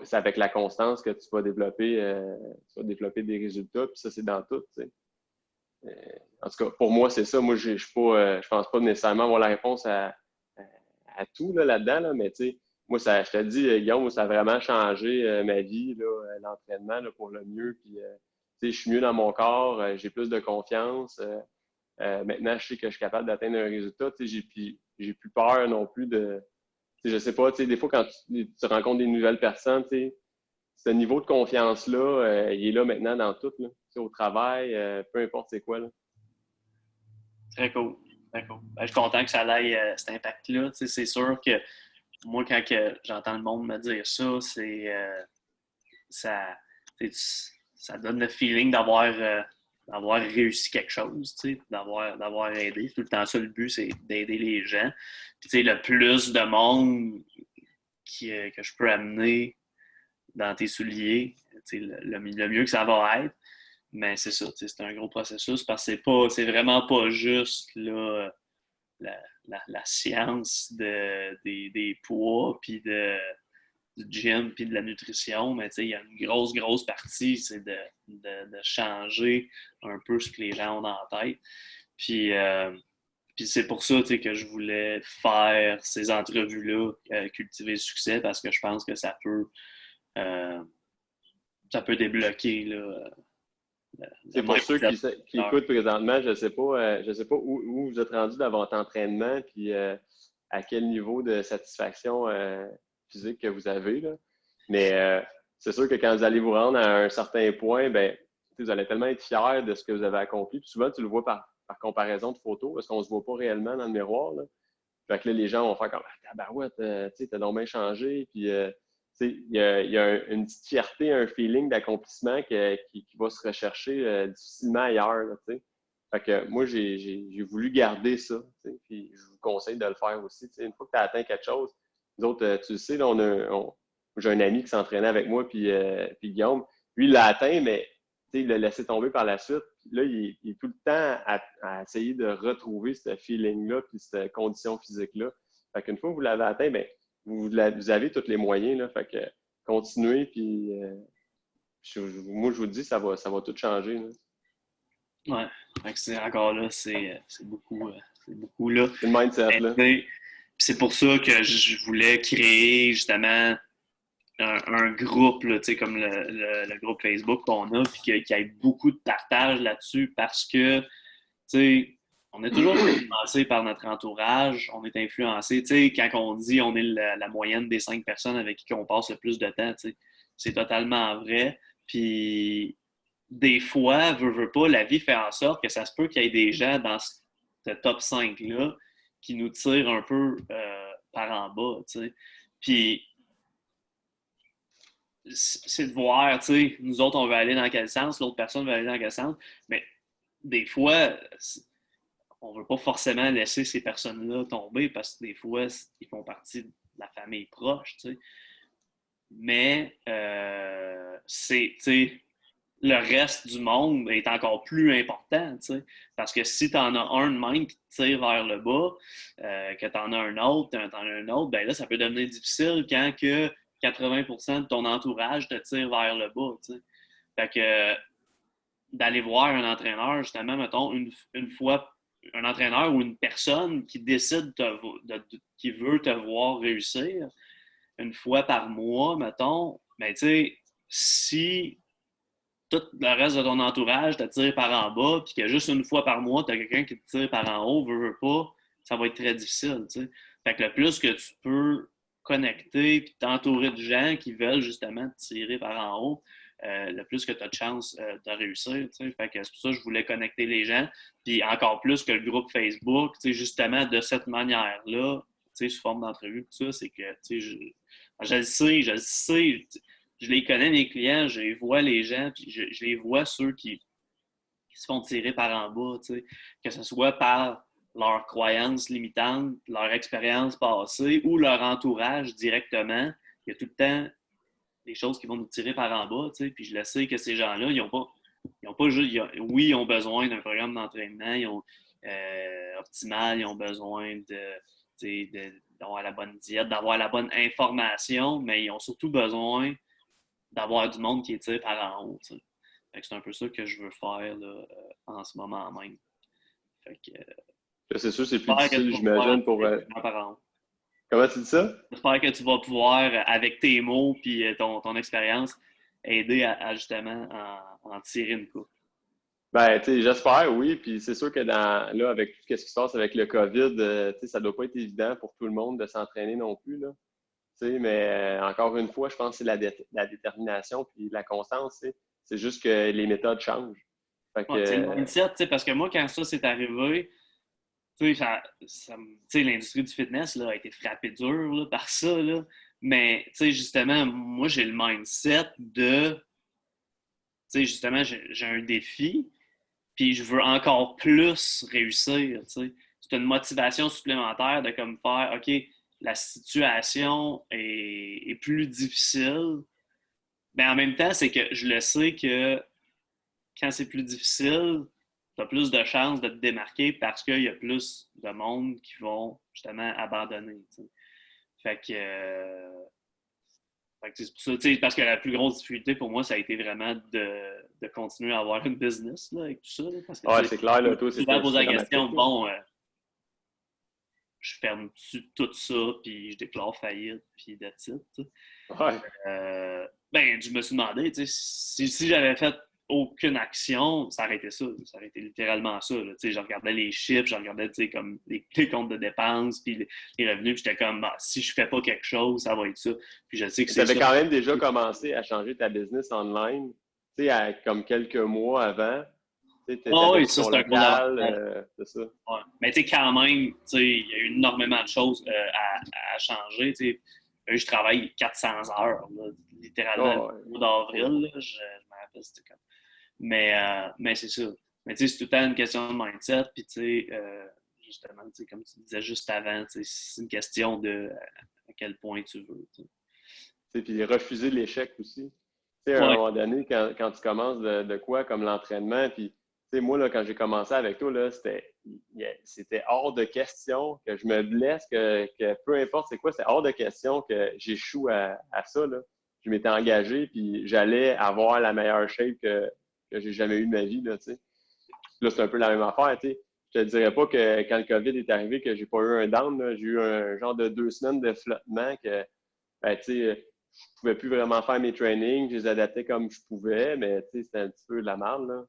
c'est avec la constance que tu vas développer des résultats, puis ça, c'est dans tout, En tout cas, pour moi, c'est ça. Moi, je pense pas nécessairement avoir la réponse à tout là-dedans, là, mais tu sais, moi, je te dis, Guillaume, ça a vraiment changé ma vie, là, l'entraînement là, pour le mieux. Puis, tu sais, je suis mieux dans mon corps, j'ai plus de confiance. Maintenant, je sais que je suis capable d'atteindre un résultat. Tu sais, j'ai plus peur non plus de. Tu sais, je sais pas, tu sais, des fois, quand tu rencontres des nouvelles personnes, tu sais, ce niveau de confiance-là, il est là maintenant dans tout, là. Tu sais, au travail, peu importe c'est quoi, là. Très cool. Très cool. Ben, je suis content que ça ait cet impact-là. Tu sais, c'est sûr que moi, quand j'entends le monde me dire ça, ça, ça donne le feeling d'avoir réussi quelque chose, tu sais, d'avoir aidé. Tout le temps, ça, le but, c'est d'aider les gens. Puis, tu sais, le plus de monde que je peux amener dans tes souliers, tu sais, le mieux que ça va être. Mais c'est ça, c'est un gros processus parce que c'est vraiment pas juste là, la science des poids puis du gym puis de la nutrition, mais il y a une grosse partie, c'est de changer un peu ce que les gens ont dans la tête. Puis c'est pour ça que je voulais faire ces entrevues-là, cultiver le succès, parce que je pense que euh, ça peut débloquer là, C'est pour ceux qui écoutent présentement, je sais pas où vous êtes rendu dans votre entraînement, puis à quel niveau de satisfaction physique que vous avez, là. Mais c'est sûr que quand vous allez vous rendre à un certain point, ben, vous allez tellement être fiers de ce que vous avez accompli. Puis souvent, tu le vois par comparaison de photos, parce qu'on ne se voit pas réellement dans le miroir, là. Fait que là, les gens vont faire comme « Tabarouette, tu sais, t'as donc bien changé. » Puis il y a une petite fierté, un feeling d'accomplissement qui va se rechercher difficilement ailleurs, là, tu sais. Fait que moi, j'ai voulu garder ça, tu sais, puis je vous conseille de le faire aussi. Tu sais, une fois que tu as atteint quelque chose, nous autres, tu le sais, là, j'ai un ami qui s'entraînait avec moi, puis Guillaume. Lui, il l'a atteint, mais tu sais, il l'a laissé tomber par la suite. Puis là, il est tout le temps à essayer de retrouver ce feeling-là, puis cette condition physique-là. Fait qu'une fois que vous l'avez atteint, bien, vous avez tous les moyens, là. Fait que continuez, puis moi, je vous le dis, ça va tout changer, là. Ouais, fait que c'est encore là, c'est beaucoup là. C'est le mindset, là. C'est pour ça que je voulais créer justement un groupe, là, comme le groupe Facebook qu'on a, puis qu'il y ait beaucoup de partage là-dessus parce que, tu sais, on est toujours influencé par notre entourage, on est influencé, tu sais, quand on dit on est la moyenne des 5 personnes avec qui on passe le plus de temps, tu sais, c'est totalement vrai. Puis des fois, veut pas, la vie fait en sorte que ça se peut qu'il y ait des gens dans ce top 5-là qui nous tirent un peu par en bas, tu sais. Puis c'est de voir, tu sais, nous autres, on veut aller dans quel sens, l'autre personne veut aller dans quel sens, mais des fois, on veut pas forcément laisser ces personnes-là tomber parce que des fois, ils font partie de la famille proche, tu sais. Mais c'est, tu sais, le reste du monde est encore plus important, tu sais. Parce que si tu en as un de même qui te tire vers le bas, que tu en as un autre, ben là, ça peut devenir difficile quand que 80% de ton entourage te tire vers le bas, tu sais. Fait que d'aller voir un entraîneur, justement, mettons, une fois, un entraîneur ou une personne qui décide qui veut te voir réussir, une fois par mois, mettons, ben tu sais, si tout le reste de ton entourage te tire par en bas, puis que juste une fois par mois, tu as quelqu'un qui te tire par en haut, veut pas, ça va être très difficile, tu sais. Fait que le plus que tu peux connecter puis t'entourer de gens qui veulent justement te tirer par en haut, le plus que tu as de chances de réussir, tu sais. Fait que c'est pour ça que je voulais connecter les gens, puis encore plus que le groupe Facebook, tu sais, justement de cette manière-là, tu sais, sous forme d'entrevue, tout ça, c'est que, tu sais, je le sais, je les connais, mes clients, je les vois, les gens, puis je les vois, ceux qui se font tirer par en bas, tu sais, que ce soit par leurs croyances limitantes, leur expérience passée ou leur entourage directement. Il y a tout le temps des choses qui vont nous tirer par en bas, tu sais, puis je le sais que ces gens-là, ils ont pas juste, oui, ils ont besoin d'un programme d'entraînement, ils ont optimal, ils ont besoin d'avoir la bonne diète, d'avoir la bonne information, mais ils ont surtout besoin d'avoir du monde qui est tiré par en haut. Tu sais. Fait que c'est un peu ça que je veux faire là, en ce moment même. Fait que, Là, c'est sûr, c'est plus j'espère que tu difficile, vas j'imagine, pour... pouvoir être parent. Comment tu dis ça? J'espère que tu vas pouvoir, avec tes mots et ton expérience, aider à justement en tirer une coupe. Ben, tu sais, j'espère, oui. Puis c'est sûr que là, avec tout ce qui se passe avec le COVID, tu sais, ça doit pas être évident pour tout le monde de s'entraîner non plus, là. Tu sais, mais encore une fois, je pense que c'est la détermination puis la constance, tu sais. C'est juste que les méthodes changent. Fait que, Ouais, c'est le mindset, tu sais, parce que moi, quand ça s'est arrivé, tu sais, tu sais, l'industrie du fitness là, a été frappée dur là, par ça, là. Mais, tu sais, justement, moi, j'ai le mindset de, tu sais, justement, j'ai un défi, puis je veux encore plus réussir, tu sais. C'est une motivation supplémentaire de comme faire, OK, la situation est plus difficile, mais en même temps, c'est que je le sais que quand c'est plus difficile, tu as plus de chances de te démarquer parce qu'il y a plus de monde qui vont justement abandonner. T'sais. Fait que, c'est pour ça, parce que la plus grosse difficulté pour moi, ça a été vraiment de continuer à avoir une business là, avec tout ça. Là, parce que ouais, c'est clair, là, toi, souvent poser c'était la question, dramatique, là. bon, je ferme tout ça, puis je déclare faillite, puis that's it. Ouais. Ben, je me suis demandé, si j'avais fait aucune action, ça aurait été ça. Ça aurait été littéralement ça. Là. Je regardais les chiffres, je regardais comme les comptes de dépenses, puis les revenus, puis j'étais comme, bah, si je fais pas quelque chose, ça va être ça. Puis je sais que Tu c'est avais ça. quand même déjà commencé à changer ta business online, tu sais, comme quelques mois avant. Tu Ah avais oui, pris ça, ton c'est un gros local, avantage. c'est ça. Ouais. Mais tu sais, quand même, il y a eu énormément de choses à changer. T'sais. Je travaille 400 heures, là, littéralement, Oh, le mois ouais. d'avril. Je me rappelle, c'était comme. Mais c'est ça. Mais tu sais, c'est tout le temps une question de mindset. Puis tu sais, justement, comme tu disais juste avant, c'est une question de à quel point tu veux. Puis refuser l'échec aussi. Tu sais, à un Ouais. moment donné, quand tu commences de quoi, comme l'entraînement, puis, tu sais, moi, là, quand j'ai commencé avec toi, là, c'était hors de question que je me blesse, que peu importe c'est quoi, c'est hors de question que j'échoue à ça, là. Je m'étais engagé, puis j'allais avoir la meilleure shape que j'ai jamais eue de ma vie, là, tu sais. Là, c'est un peu la même affaire, tu sais. Je te dirais pas que quand le COVID est arrivé, que j'ai pas eu un down, là. J'ai eu un genre de 2 semaines de flottement que, ben, tu sais, je pouvais plus vraiment faire mes trainings, je les adaptais comme je pouvais, mais tu sais, c'était un petit peu de la merde, là.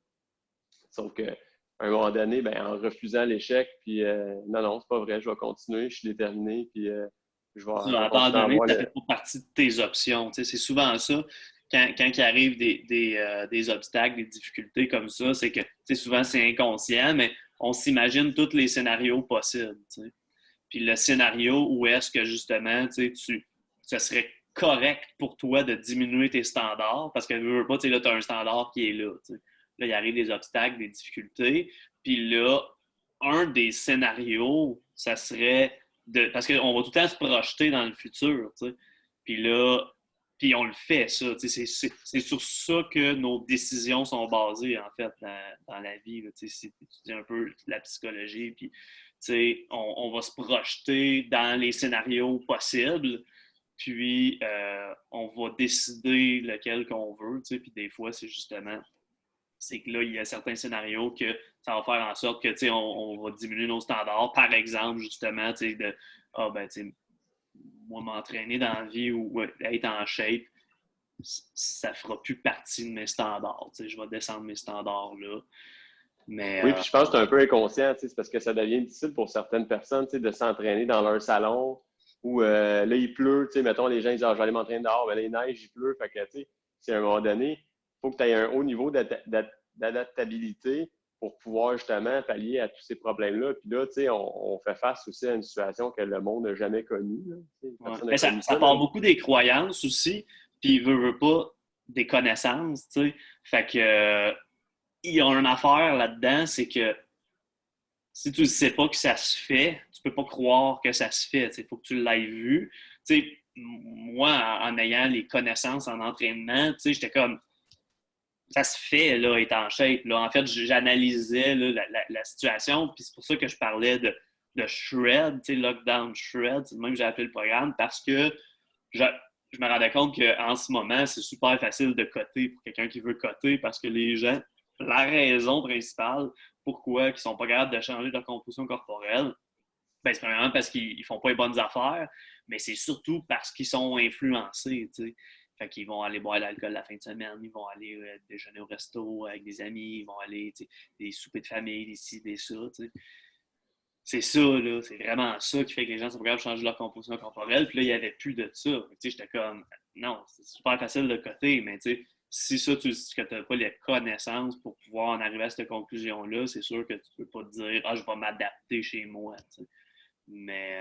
Sauf que, à un moment donné, ben, en refusant l'échec, puis non, c'est pas vrai, je vais continuer, je suis déterminé, puis je vais continuer à Abandonner, avoir ça le. fait pas partie de tes options. C'est souvent ça. Quand il arrive des obstacles, des difficultés comme ça, c'est que souvent c'est inconscient, mais on s'imagine tous les scénarios possibles. T'sais. Puis le scénario où est-ce que justement ce serait correct pour toi de diminuer tes standards, parce que veux pas, là, tu as un standard qui est là. T'sais. Là, il arrive des obstacles, des difficultés. Puis là, un des scénarios, ça serait parce qu'on va tout le temps se projeter dans le futur. T'sais. Puis là, puis on le fait, ça. C'est sur ça que nos décisions sont basées, en fait, dans la vie. Là, si tu étudies un peu la psychologie, puis on va se projeter dans les scénarios possibles, puis on va décider lequel qu'on veut. Puis des fois, c'est justement, c'est que là, il y a certains scénarios que ça va faire en sorte que on va diminuer nos standards. Par exemple, justement, de moi, m'entraîner dans la vie ou être en shape, ça fera plus partie de mes standards. Je vais descendre mes standards là. Mais Oui, puis je pense que c'est un peu inconscient, tu sais, c'est parce que ça devient difficile pour certaines personnes, tu sais, de s'entraîner dans leur salon où là, il pleut, tu sais, mettons, les gens disent, ah, je vais aller m'entraîner dehors, mais là, il neige, il pleut, fait que, tu sais, c'est à un moment donné, il faut que tu aies un haut niveau d'adaptabilité pour pouvoir justement pallier à tous ces problèmes-là. Puis là, tu sais, on fait face aussi à une situation que le monde n'a jamais connue. Là, ouais. personne n'a Mais ça connu ça. part beaucoup des croyances aussi, puis veut pas des connaissances, tu sais. Fait que il y a une affaire là-dedans, c'est que si tu ne sais pas que ça se fait, tu peux pas croire que ça se fait. Il faut que tu l'aies vu. T'sais, moi, en ayant les connaissances en entraînement, j'étais comme ça se fait, là, être en shape. Là. En fait, j'analysais là, la situation, puis c'est pour ça que je parlais de shred, lockdown shred, c'est le même que j'ai appelé le programme, parce que je me rendais compte qu'en ce moment, c'est super facile de coter pour quelqu'un qui veut coter parce que les gens, la raison principale pourquoi ils ne sont pas capables de changer leur composition corporelle, ben, c'est premièrement parce qu'ils ne font pas les bonnes affaires, mais c'est surtout parce qu'ils sont influencés, tu sais. Fait qu'ils vont aller boire de l'alcool la fin de semaine, ils vont aller déjeuner au resto avec des amis, ils vont aller, tu sais, des soupers de famille, des ci, des ça, tu sais. C'est ça, là, c'est vraiment ça qui fait que les gens sont pas capables de changer leur composition corporelle. Puis là, il n'y avait plus de ça. Tu sais, j'étais comme, non, c'est super facile de coter, mais tu sais, si ça, tu n'as pas les connaissances pour pouvoir en arriver à cette conclusion-là, c'est sûr que tu ne peux pas te dire, ah, je vais m'adapter chez moi. Tu sais. Mais,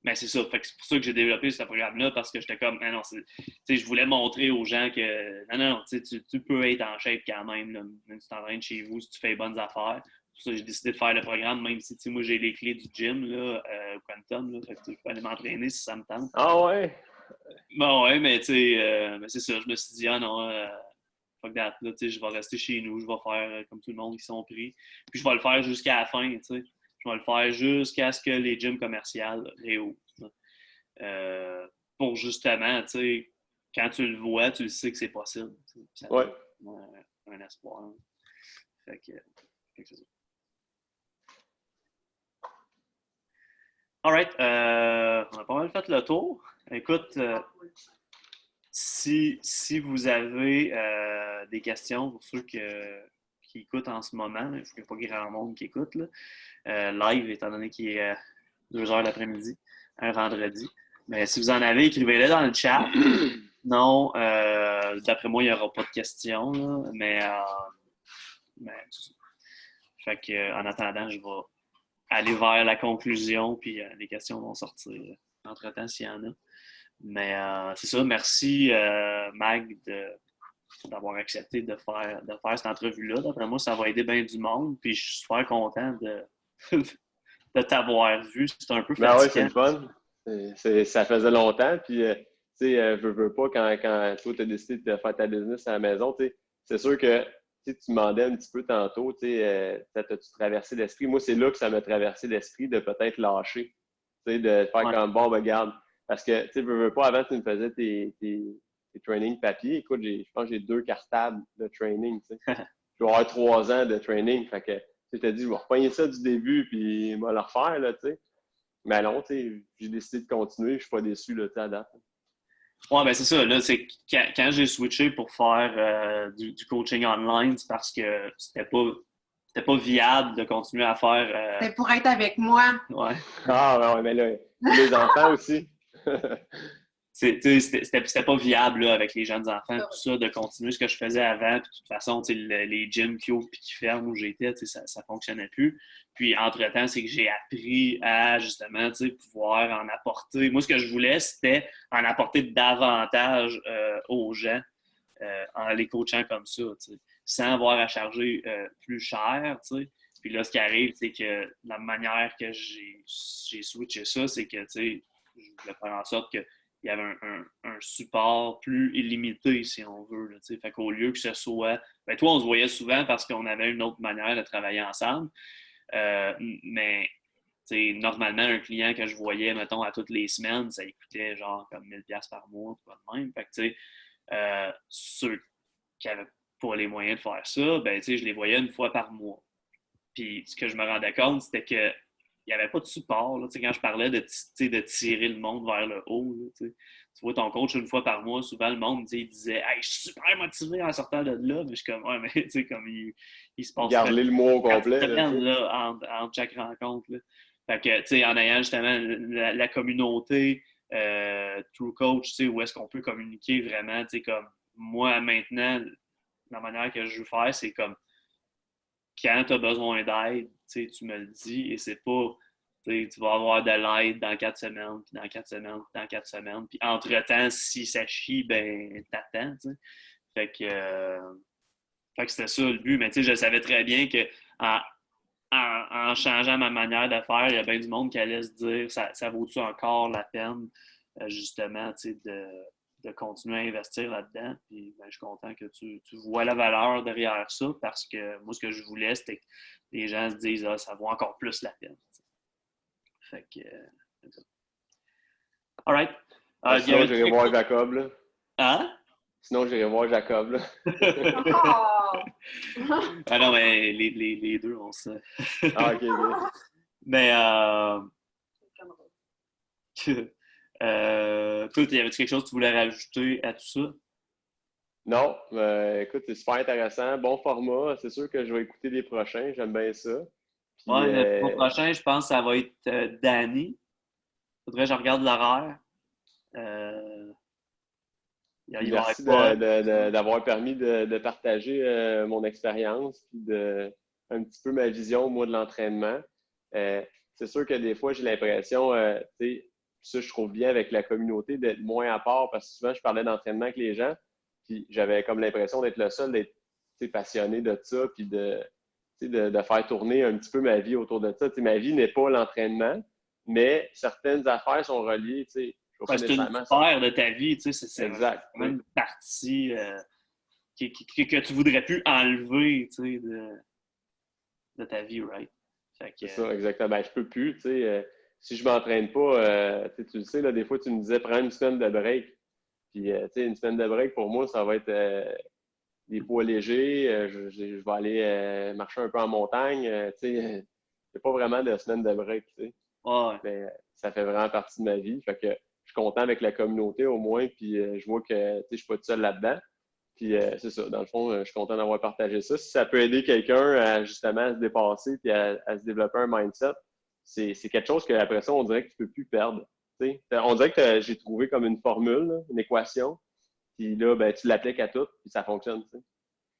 mais c'est ça. Fait que c'est pour ça que j'ai développé ce programme-là, parce que j'étais comme, ah non, tu sais, je voulais montrer aux gens que, non, tu peux être en shape quand même, là, même si tu t'entraînes chez vous, si tu fais les bonnes affaires. C'est pour ça que j'ai décidé de faire le programme, même si moi j'ai les clés du gym là, au Quantum. Là, fait que, je peux aller m'entraîner si ça me tente. Ah ouais? Bon, ouais, mais tu sais, c'est ça. Je me suis dit, ah non, fuck that. Là, je vais rester chez nous, je vais faire comme tout le monde qui sont pris. Puis je vais le faire jusqu'à la fin. T'sais. Je vais le faire jusqu'à ce que les gyms commerciaux réouvrent. Pour justement, tu sais, quand tu le vois, tu le sais que c'est possible. Ça Ouais. un espoir. Fait que c'est ça. Alright, on a pas mal fait le tour. Écoute, si vous avez des questions pour ceux qui écoutent en ce moment, il n'y a pas grand monde qui écoute, là, live, étant donné qu'il est 2 heures l'après-midi, un vendredi. Mais si vous en avez, écrivez-les dans le chat. Non, d'après moi, il n'y aura pas de questions, là, mais c'est ça. Fait que, en attendant, je vais aller vers la conclusion, puis les questions vont sortir entre-temps s'il y en a. Mais c'est ça, merci Mag d'avoir accepté de faire cette entrevue-là. D'après moi, ça va aider bien du monde, puis je suis super content de t'avoir vu. C'est un peu Ben fatigant. ouais, c'est le fun. Ça faisait longtemps, puis tu sais, veux pas, quand toi, tu as décidé de faire ta business à la maison, tu sais, c'est sûr que tu demandais un petit peu tantôt, tu sais, t'as-tu traversé l'esprit? Moi, c'est là que ça m'a traversé l'esprit de peut-être lâcher, tu sais, de faire comme, bon, ben, regarde, parce que, tu sais, veux pas, avant, tu me faisais tes trainings papier. Écoute, je pense que j'ai 2 cartables de training, tu sais. Je vais avoir 3 ans de training, fait que, tu t'es dit, je vais repogner ça du début, puis je vais le refaire, là, tu sais. Mais non, tu sais, j'ai décidé de continuer, je suis pas déçu, là, tu sais, à date. Ouais, ben c'est ça. Là, c'est quand j'ai switché pour faire du coaching online, c'est parce que c'était pas viable de continuer à faire. C'était pour être avec moi. Ouais. Ah, ouais, mais là, les enfants aussi. C'était pas viable là, avec les jeunes enfants, tout ça, de continuer ce que je faisais avant. Puis, de toute façon, les gyms qui ouvrent et qui ferment où j'étais, ça fonctionnait plus. Puis, entre-temps, c'est que j'ai appris à, justement, pouvoir en apporter. Moi, ce que je voulais, c'était en apporter davantage aux gens en les coachant comme ça, sans avoir à charger plus cher, Puis là, ce qui arrive, c'est que la manière que j'ai switché ça, c'est que, je voulais faire en sorte que il y avait un support plus illimité, si on veut. Là, fait qu'au lieu que ce soit... Ben, toi, on se voyait souvent parce qu'on avait une autre manière de travailler ensemble. Mais normalement, un client que je voyais, mettons, à toutes les semaines, ça coûtait genre comme 1000$ par mois, quoi de même. Fait que, ceux qui n'avaient pas les moyens de faire ça, ben, je les voyais une fois par mois. Puis ce que je me rendais compte, c'était que il n'y avait pas de support. Là, quand je parlais de tirer le monde vers le haut, là, tu vois ton coach une fois par mois, souvent le monde il disait hey, je suis super motivé en sortant de là, mais je suis comme ouais, mais comme il se passe. Garde-les le mois au complet. Entre chaque rencontre. Là. Fait que, en ayant justement la communauté, True Coach, où est-ce qu'on peut communiquer vraiment, comme moi maintenant, la manière que je veux faire, c'est comme quand tu as besoin d'aide, tu me le dis et c'est pas, tu vas avoir de l'aide dans 4 semaines, puis dans 4 semaines, puis dans 4 semaines. Puis entre-temps, si ça chie, ben t'attends. Fait que c'était ça le but. Mais je savais très bien que en changeant ma manière de faire, il y a bien du monde qui allait se dire ça vaut-tu encore la peine, justement, de continuer à investir là-dedans. Puis ben, je suis content que tu vois la valeur derrière ça parce que moi, ce que je voulais, c'était que les gens se disent ah, ça vaut encore plus la peine. T'sais. Fait que. All right. Ah, il y Sinon, avait j'irai quelque voir chose- Jacob, là. Hein? Sinon, j'irai voir Jacob, là. Oh! Ah non, mais les deux, on sait. Ah, OK, OK. Mais, toi, y avait-tu quelque chose que tu voulais rajouter à tout ça? Non, écoute, c'est super intéressant. Bon format. C'est sûr que je vais écouter les prochains. J'aime bien ça. Puis, Ouais, le mois prochain, je pense que ça va être Danny. Faudrait que je regarde l'horaire. Il va y avoir merci Paul. d'avoir permis de partager mon expérience puis un petit peu ma vision, moi, de l'entraînement. C'est sûr que des fois, j'ai l'impression, tu sais, ça, je trouve bien avec la communauté, d'être moins à part parce que souvent, je parlais d'entraînement avec les gens, puis j'avais comme l'impression d'être le seul, d'être passionné de ça, puis de faire tourner un petit peu ma vie autour de ça. Tu sais, ma vie n'est pas l'entraînement, mais certaines affaires sont reliées, tu sais. Je Ouais, vois pas c'est une nécessairement sphère de ta vie, tu sais, c'est Exact. vraiment une partie que tu voudrais plus enlever, tu sais, de ta vie, right? Fait que, C'est ça, exactement. Ben, je peux plus, tu sais. Si je m'entraîne pas, tu le sais, là, des fois, tu me disais, prends une semaine de break. Puis, tu sais, une semaine de break, pour moi, ça va être des poids légers. Je vais aller marcher un peu en montagne. Tu sais, il n'y a pas vraiment de semaine de break, tu sais. ouais. Mais ça fait vraiment partie de ma vie. Fait que je suis content avec la communauté au moins. Puis, je vois que, tu sais, je suis pas tout seul là-dedans. Puis c'est ça, dans le fond, je suis content d'avoir partagé ça. Si ça peut aider quelqu'un à justement à se dépasser et à se développer un mindset, c'est quelque chose qu'après ça, on dirait que tu ne peux plus perdre. T'sais. On dirait que j'ai trouvé comme une formule, là, une équation, puis là, ben, tu l'appliques à tout, puis ça fonctionne. T'sais.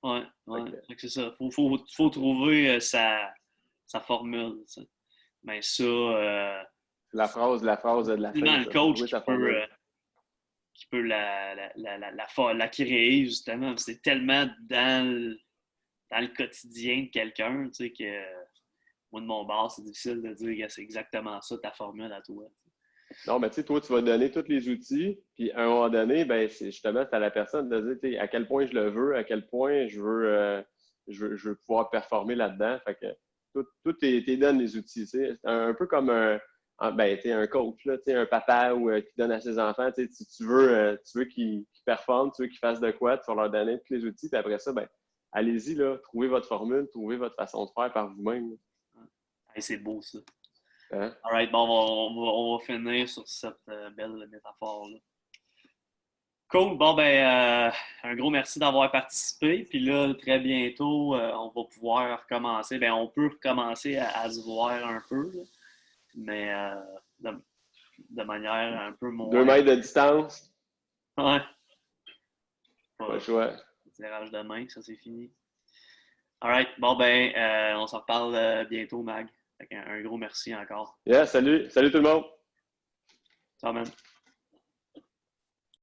Ouais. Fait Fait que c'est ça. Faut trouver sa formule. Tu sais. Mais ça, la phrase de la c'est fin, dans le ça. coach Trouver sa qui peut, formule. qui peut la créer, justement. C'est tellement dans le quotidien de quelqu'un, tu sais, que moi, de mon bord, c'est difficile de dire que c'est exactement ça, ta formule à toi. Non, mais tu sais, toi, tu vas donner tous les outils, puis à un moment donné, ben, c'est justement c'est à la personne de dire tu sais, à quel point je le veux, à quel point je veux pouvoir performer là-dedans. Fait que tout t'es donne les outils. Tu sais. C'est un peu comme ben, tu sais, un coach, là, tu sais, un papa ou, qui donne à ses enfants. Tu sais, si tu veux qu'ils performent, tu veux qu'ils fassent de quoi, tu vas leur donner tous les outils, puis après ça, ben, allez-y, là, trouvez votre formule, trouvez votre façon de faire par vous-même. Hey, c'est beau, ça. Hein? All right, bon, on va finir sur cette belle métaphore-là. Cool. Bon, ben, un gros merci d'avoir participé. Puis là, très bientôt, on va pouvoir recommencer. Ben, on peut recommencer à se voir un peu, là, mais de manière un peu moins. 2 mètres de distance, Ouais. pas le choix. Tirage de main, ça c'est fini. All right. Bon, ben, on s'en reparle bientôt, Mag. Fait qu'un gros merci encore. Yeah, salut tout le monde! Ciao, man.